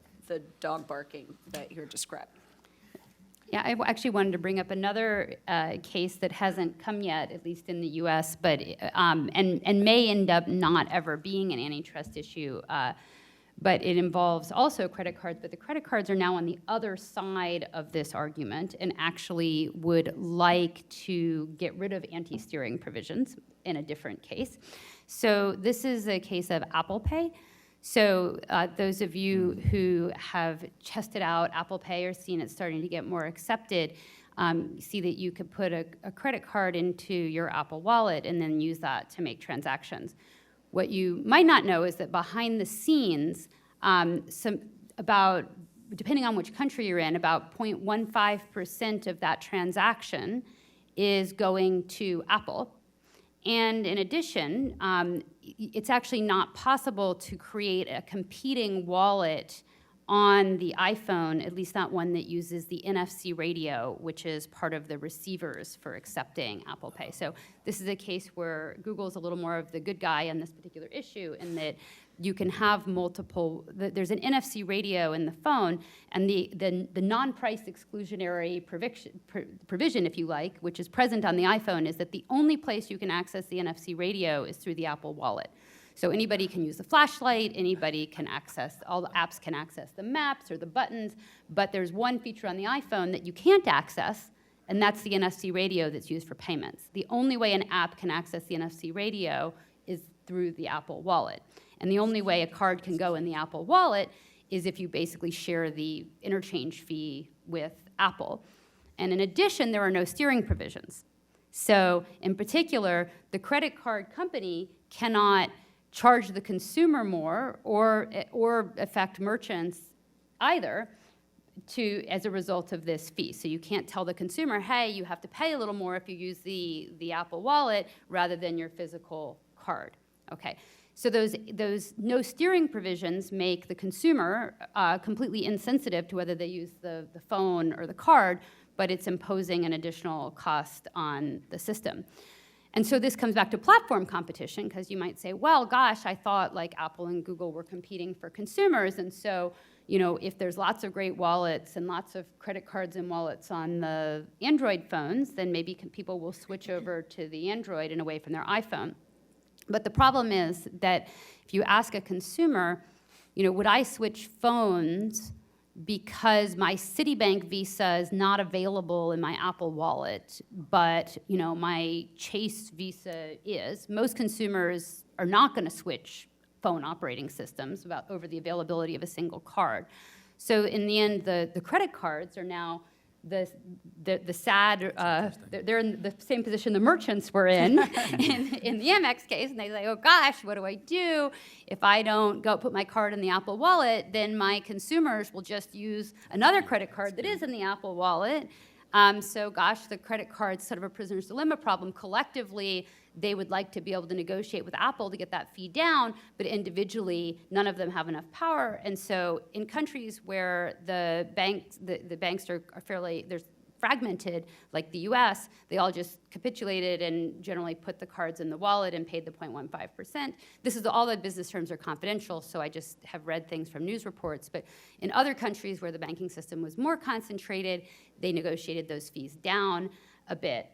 dog barking that you're describing. Yeah, I actually wanted to bring up another case that hasn't come yet, at least in the U.S., but and may end up not ever being an antitrust issue. But it involves also credit cards, but the credit cards are now on the other side of this argument and actually would like to get rid of anti-steering provisions in a different case. So this is a case of Apple Pay. So those of you who have tested out Apple Pay or seen it starting to get more accepted, see that you could put a credit card into your Apple Wallet and then use that to make transactions. What you might not know is that behind the scenes, depending on which country you're in, about 0.15% of that transaction is going to Apple. And in addition, it's actually not possible to create a competing wallet on the iPhone, at least not one that uses the NFC radio, which is part of the receivers for accepting Apple Pay. So this is a case where Google's a little more of the good guy on this particular issue, in that you can have multiple, there's an NFC radio in the phone, and the non-price exclusionary provision, if you like, which is present on the iPhone, is that the only place you can access the NFC radio is through the Apple Wallet. So anybody can use the flashlight, anybody can access, all the apps can access the maps or the buttons, but there's one feature on the iPhone that you can't access, and that's the NFC radio that's used for payments. The only way an app can access the NFC radio is through the Apple Wallet. And the only way a card can go in the Apple Wallet is if you basically share the interchange fee with Apple. And in addition, there are no steering provisions. So in particular, the credit card company cannot charge the consumer more or affect merchants either as a result of this fee. So you can't tell the consumer, hey, you have to pay a little more if you use the Apple Wallet rather than your physical card. Okay. So those no steering provisions make the consumer completely insensitive to whether they use the phone or the card, but it's imposing an additional cost on the system. And so this comes back to platform competition, because you might say, well, gosh, I thought like Apple and Google were competing for consumers, and so if there's lots of great wallets and lots of credit cards and wallets on the Android phones, then maybe people will switch over to the Android and away from their iPhone. But the problem is that if you ask a consumer, would I switch phones because my Citibank Visa is not available in my Apple Wallet, but my Chase Visa is? Most consumers are not going to switch phone operating systems over the availability of a single card. So in the end, the credit cards are now the sad, they're in the same position the merchants were in the Amex case, and they say, oh gosh, what do I do? If I don't go put my card in the Apple Wallet, then my consumers will just use another credit card that is in the Apple Wallet. So gosh, the credit card's sort of a prisoner's dilemma problem. Collectively, they would like to be able to negotiate with Apple to get that fee down, but individually, none of them have enough power. And so in countries where the banks are fairly, they're fragmented, like the US, they all just capitulated and generally put the cards in the wallet and paid the 0.15%. This is all the business terms are confidential, so I just have read things from news reports. But in other countries where the banking system was more concentrated, they negotiated those fees down a bit.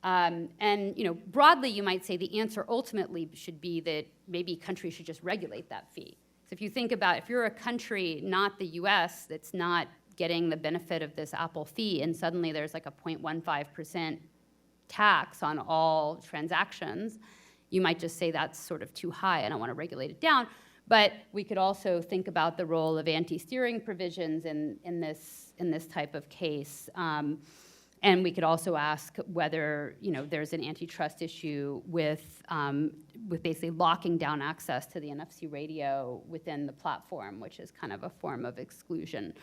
Broadly, you might say the answer ultimately should be that maybe countries should just regulate that fee. So if you think about, if you're a country, not the US, that's not getting the benefit of this Apple fee, and suddenly there's like a 0.15% tax on all transactions, you might just say that's sort of too high, and I want to regulate it down. But we could also think about the role of anti-steering provisions in this type of case. And we could also ask whether there's an antitrust issue with basically locking down access to the NFC radio within the platform, which is kind of a form of exclusion.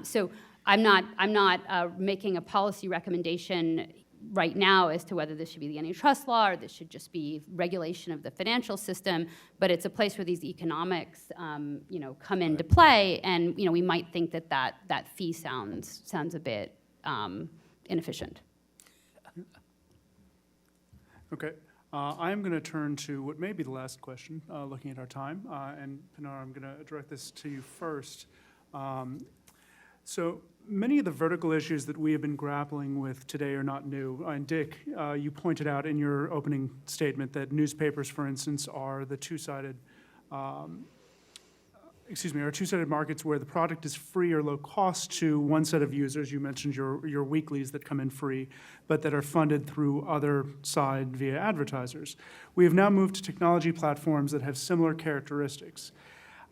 So I'm not making a policy recommendation right now as to whether this should be the antitrust law or this should just be regulation of the financial system, but it's a place where these economics come into play, and we might think that fee sounds a bit inefficient. Okay. I am going to turn to what may be the last question, looking at our time. And Pinar, I'm going to direct this to you first. So many of the vertical issues that we have been grappling with today are not new. And Dick, you pointed out in your opening statement that newspapers, for instance, are the two-sided are two-sided markets where the product is free or low cost to one set of users. You mentioned your weeklies that come in free, but that are funded through other side via advertisers. We have now moved to technology platforms that have similar characteristics.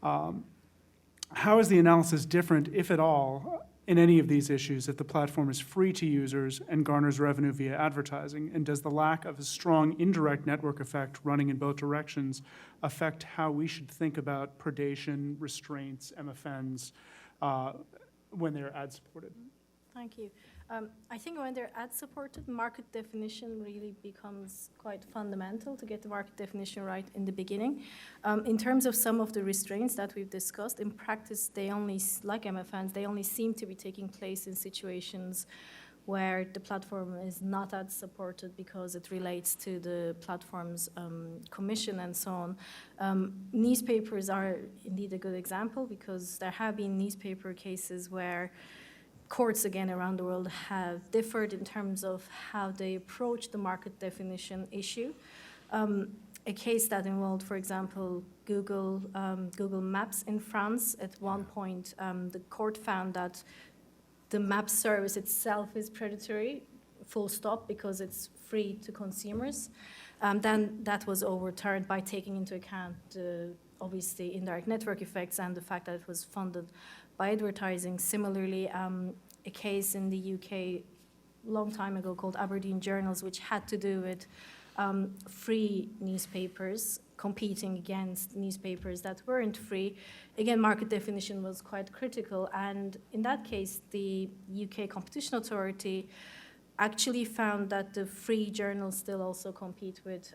How is the analysis different, if at all, in any of these issues if the platform is free to users and garners revenue via advertising? And does the lack of a strong indirect network effect running in both directions affect how we should think about predation, restraints, MFNs when they're ad-supported? Thank you. I think when they're ad-supported, market definition really becomes quite fundamental to get the market definition right in the beginning. In terms of some of the restraints that we've discussed, in practice, they only, like MFNs, they only seem to be taking place in situations where the platform is not ad-supported because it relates to the platform's commission and so on. Newspapers are indeed a good example because there have been newspaper cases where courts, again, around the world have differed in terms of how they approach the market definition issue. A case that involved, for example, Google Maps in France. At one point, the court found that the map service itself is predatory, full stop, because it's free to consumers. Then that was overturned by taking into account the obviously indirect network effects and the fact that it was funded by advertising. Similarly, a case in the UK long time ago called Aberdeen Journals, which had to do with free newspapers competing against newspapers that weren't free. Again, market definition was quite critical, and in that case, the UK Competition Authority actually found that the free journals still also compete with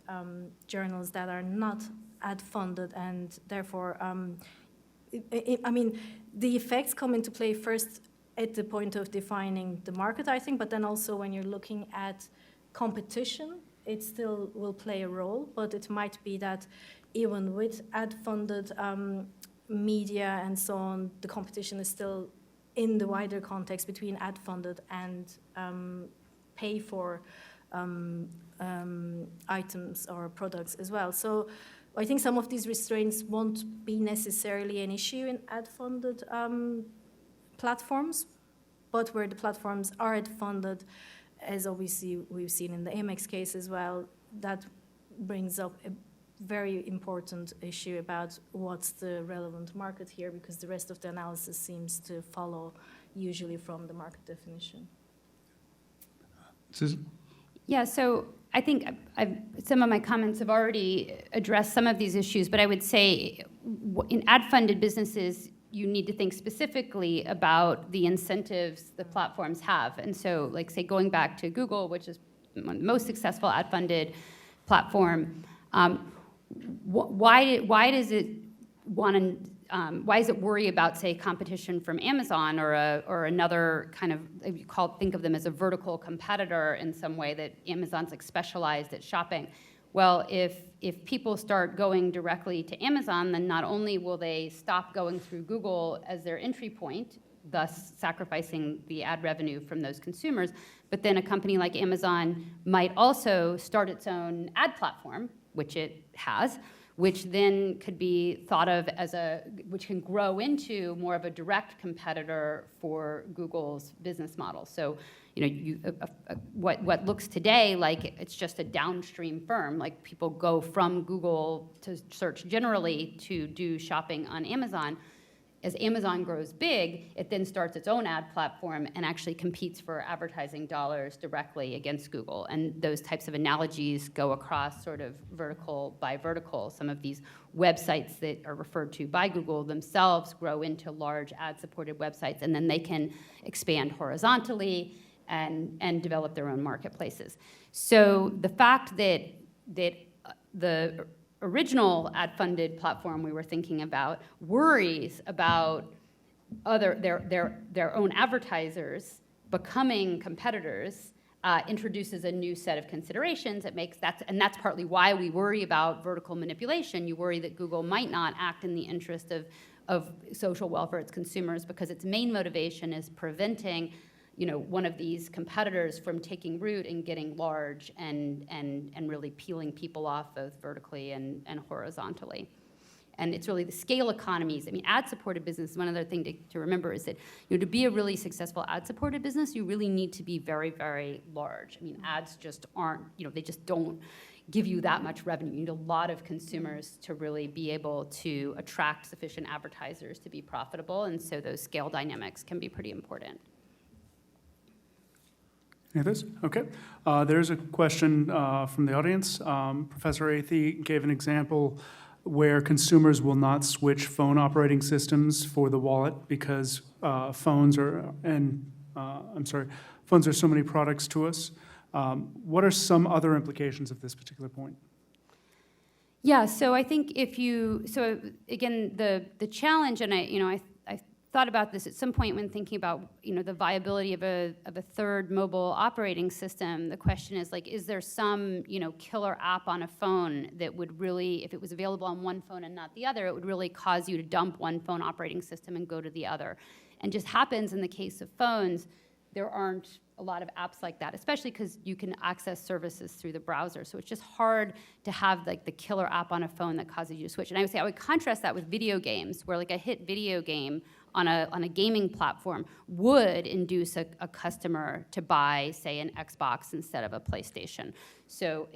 journals that are not ad-funded, and therefore, I mean, the effects come into play first at the point of defining the market, I think, but then also when you're looking at competition, it still will play a role, but it might be that even with ad-funded media and so on, the competition is still in the wider context between ad-funded and pay-for items or products as well. So I think some of these restraints won't be necessarily an issue in ad-funded platforms, but where the platforms are ad-funded, as obviously we've seen in the Amex case as well, that brings up a very important issue about what's the relevant market here, because the rest of the analysis seems to follow usually from the market definition. Susan? Yeah, so I think some of my comments have already addressed some of these issues, but I would say in ad-funded businesses, you need to think specifically about the incentives the platforms have. And so, like, say, going back to Google, which is one of the most successful ad-funded platform, why does it worry about, say, competition from Amazon or another kind of, think of them as a vertical competitor in some way, that Amazon's like specialized at shopping? Well, if people start going directly to Amazon, then not only will they stop going through Google as their entry point, thus sacrificing the ad revenue from those consumers, but then a company like Amazon might also start its own ad platform, which it has, which then could be thought of as which can grow into more of a direct competitor for Google's business model. So, what looks today like it's just a downstream firm, like people go from Google to search generally to do shopping on Amazon. As Amazon grows big, it then starts its own ad platform and actually competes for advertising dollars directly against Google. And those types of analogies go across sort of vertical by vertical. Some of these websites that are referred to by Google themselves grow into large ad-supported websites, and then they can expand horizontally and develop their own marketplaces. So the fact that the original ad-funded platform we were thinking about worries about their own advertisers becoming competitors introduces a new set of considerations. And that's partly why we worry about vertical manipulation. You worry that Google might not act in the interest of social welfare of its consumers, because its main motivation is preventing one of these competitors from taking root and getting large and really peeling people off both vertically and horizontally. And it's really the scale economies. I mean, ad-supported business, one other thing to remember is that, to be a really successful ad-supported business, you really need to be very, very large. I mean, ads just aren't, they just don't give you that much revenue. You need a lot of consumers to really be able to attract sufficient advertisers to be profitable, and so those scale dynamics can be pretty important. Any others? Okay. There's a question from the audience. Professor Athey gave an example where consumers will not switch phone operating systems for the wallet because phones are so many products to us. What are some other implications of this particular point? Yeah, so I think so again, the challenge, and I thought about this at some point when thinking about, the viability of a third mobile operating system. The question is, is there some, killer app on a phone that would really, if it was available on one phone and not the other, it would really cause you to dump one phone operating system and go to the other. And just happens in the case of phones, there aren't a lot of apps like that, especially because you can access services through the browser. So it's just hard to have the killer app on a phone that causes you to switch. And I would say I would contrast that with video games, where a hit video game on a gaming platform would induce a customer to buy, say, an Xbox instead of a PlayStation. So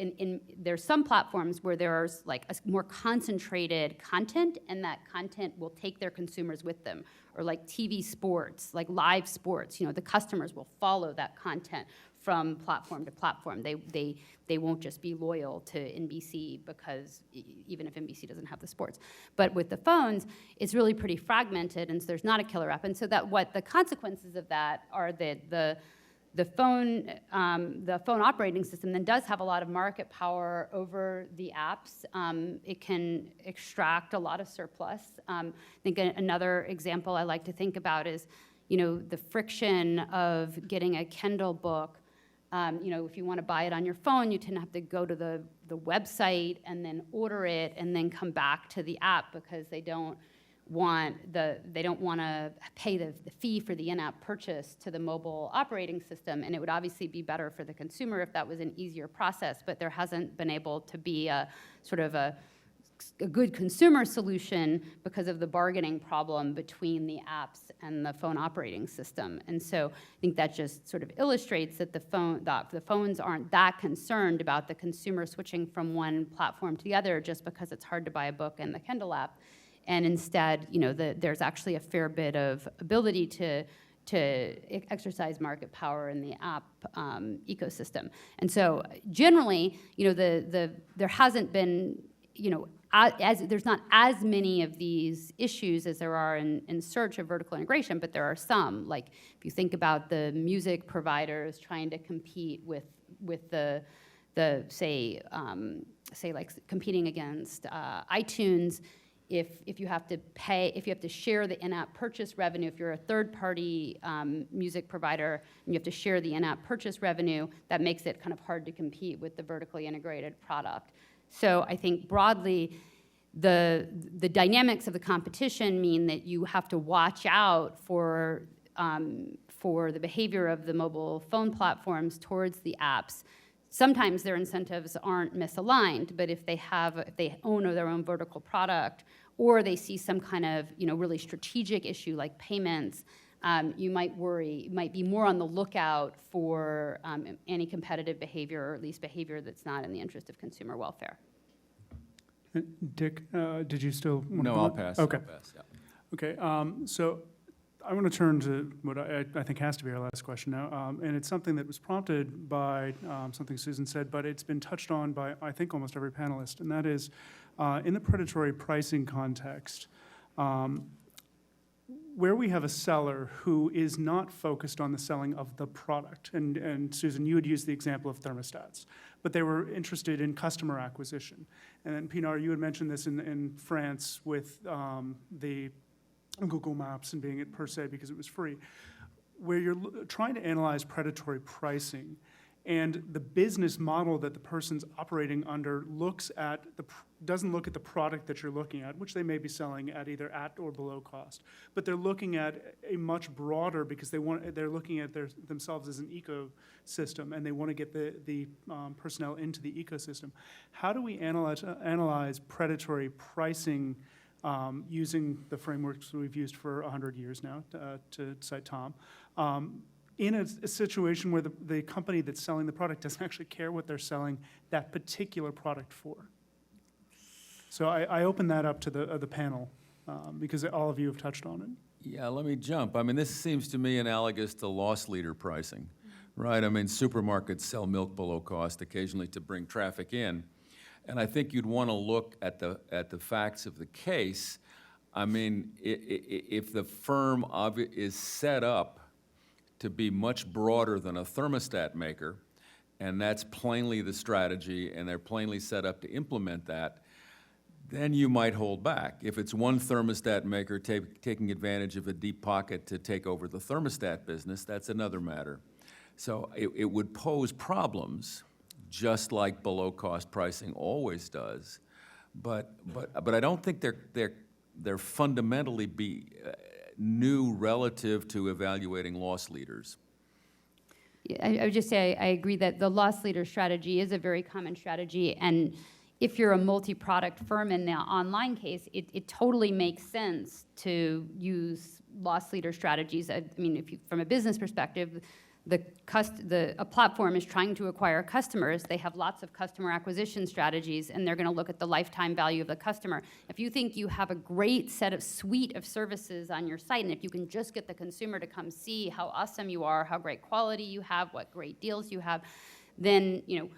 there's some platforms where there's a more concentrated content, and that content will take their consumers with them. Or TV sports, live sports, the customers will follow that content from platform to platform. They won't just be loyal to NBC because even if NBC doesn't have the sports. But with the phones, it's really pretty fragmented, and so there's not a killer app. And so what the consequences of that are that the phone operating system then does have a lot of market power over the apps. It can extract a lot of surplus. I think another example I like to think about is, the friction of getting a Kindle book. If you want to buy it on your phone, you tend to have to go to the website and then order it and then come back to the app because they don't want to pay the fee for the in-app purchase to the mobile operating system. And it would obviously be better for the consumer if that was an easier process, but there hasn't been able to be a sort of a good consumer solution because of the bargaining problem between the apps and the phone operating system. And so I think that just sort of illustrates that the phones aren't that concerned about the consumer switching from one platform to the other just because it's hard to buy a book in the Kindle app. And instead, there's actually a fair bit of ability to exercise market power in the app ecosystem. And so generally, there hasn't been, there's not as many of these issues as there are in search of vertical integration, but there are some. If you think about the music providers trying to compete with the competing against iTunes. If you have to share the in-app purchase revenue, if you're a third-party music provider and you have to share the in-app purchase revenue, that makes it kind of hard to compete with the vertically integrated product. So I think broadly, the dynamics of the competition mean that you have to watch out for the behavior of the mobile phone platforms towards the apps. Sometimes their incentives aren't misaligned, but if they own their own vertical product, or they see some kind of really strategic issue like payments, you might be more on the lookout for anti-competitive behavior, or at least behavior that's not in the interest of consumer welfare. Dick, did you still want to? No, I'll pass. Okay. I'll pass, yeah. Okay. So I want to turn to what I think has to be our last question now, and it's something that was prompted by something Susan said, but it's been touched on by, I think, almost every panelist, and that is, in the predatory pricing context, where we have a seller who is not focused on the selling of the product, and Susan, you had used the example of thermostats, but they were interested in customer acquisition. And then, Pinar, you had mentioned this in France with the Google Maps and being it per se because it was free, where you're trying to analyze predatory pricing, and the business model that the person's operating under doesn't look at the product that you're looking at, which they may be selling at either at or below cost, but they're looking at a much broader, because they're looking at themselves as an ecosystem, and they want to get the personnel into the ecosystem. How do we analyze predatory pricing using the frameworks we've used for 100 years now, to cite Tom, in a situation where the company that's selling the product doesn't actually care what they're selling that particular product for. So I open that up to the panel, because all of you have touched on it. Yeah, let me jump. I mean, this seems to me analogous to loss leader pricing, right? I mean, supermarkets sell milk below cost occasionally to bring traffic in. And I think you'd want to look at the facts of the case. I mean, if the firm is set up to be much broader than a thermostat maker, and that's plainly the strategy, and they're plainly set up to implement that, then you might hold back. If it's one thermostat maker taking advantage of a deep pocket to take over the thermostat business, that's another matter. So it would pose problems, just like below-cost pricing always does. But I don't think they're fundamentally new relative to evaluating loss leaders. I would just say I agree that the loss leader strategy is a very common strategy, and if you're a multi-product firm in the online case, it totally makes sense to use loss leader strategies. I mean, if you, from a business perspective, a platform is trying to acquire customers. They have lots of customer acquisition strategies, and they're going to look at the lifetime value of the customer. If you think you have a great suite of services on your site, and if you can just get the consumer to come see how awesome you are, how great quality you have, what great deals you have, then, you know,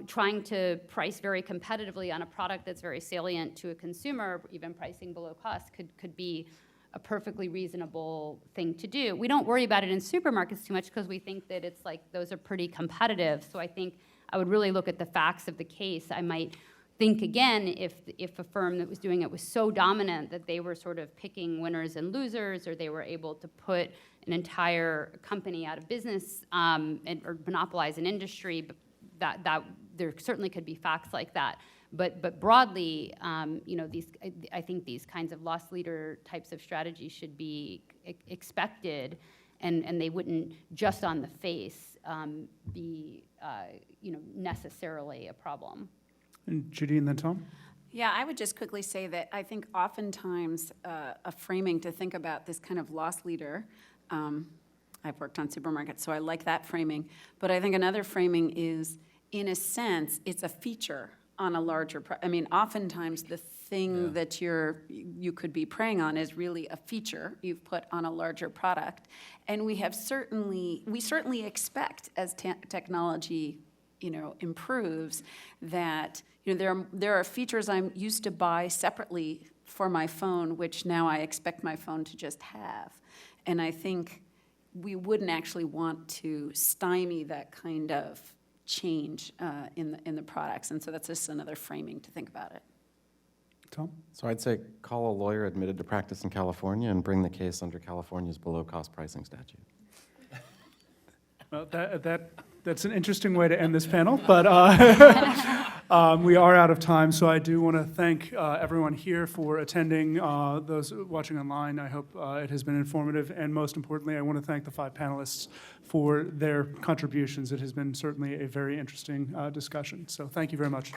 trying to price very competitively on a product that's very salient to a consumer, even pricing below cost, could be a perfectly reasonable thing to do. We don't worry about it in supermarkets too much because we think that it's like those are pretty competitive. So I think I would really look at the facts of the case. I might think again if a firm that was doing it was so dominant that they were sort of picking winners and losers, or they were able to put an entire company out of business or monopolize an industry. That there certainly could be facts like that, but broadly, you know, I think these kinds of loss leader types of strategies should be expected, and they wouldn't just on the face be you know, necessarily a problem. And Judy, and then Tom. Yeah, I would just quickly say that I think oftentimes a framing to think about this kind of loss leader. I've worked on supermarkets, so I like that framing. But I think another framing is, in a sense, it's a feature on a larger, I mean, oftentimes the thing that you could be preying on is really a feature you've put on a larger product. And we certainly expect, as technology, you know, improves, that, you know, there are features I'm used to buy separately for my phone, which now I expect my phone to just have. And I think we wouldn't actually want to stymie that kind of change in the products, and so that's just another framing to think about it. Tom? So I'd say call a lawyer admitted to practice in California and bring the case under California's below-cost pricing statute. Well, that's an interesting way to end this panel, but we are out of time, so I do want to thank everyone here for attending. Those watching online, I hope it has been informative, and most importantly, I want to thank the 5 panelists for their contributions. It has been certainly a very interesting discussion, so thank you very much.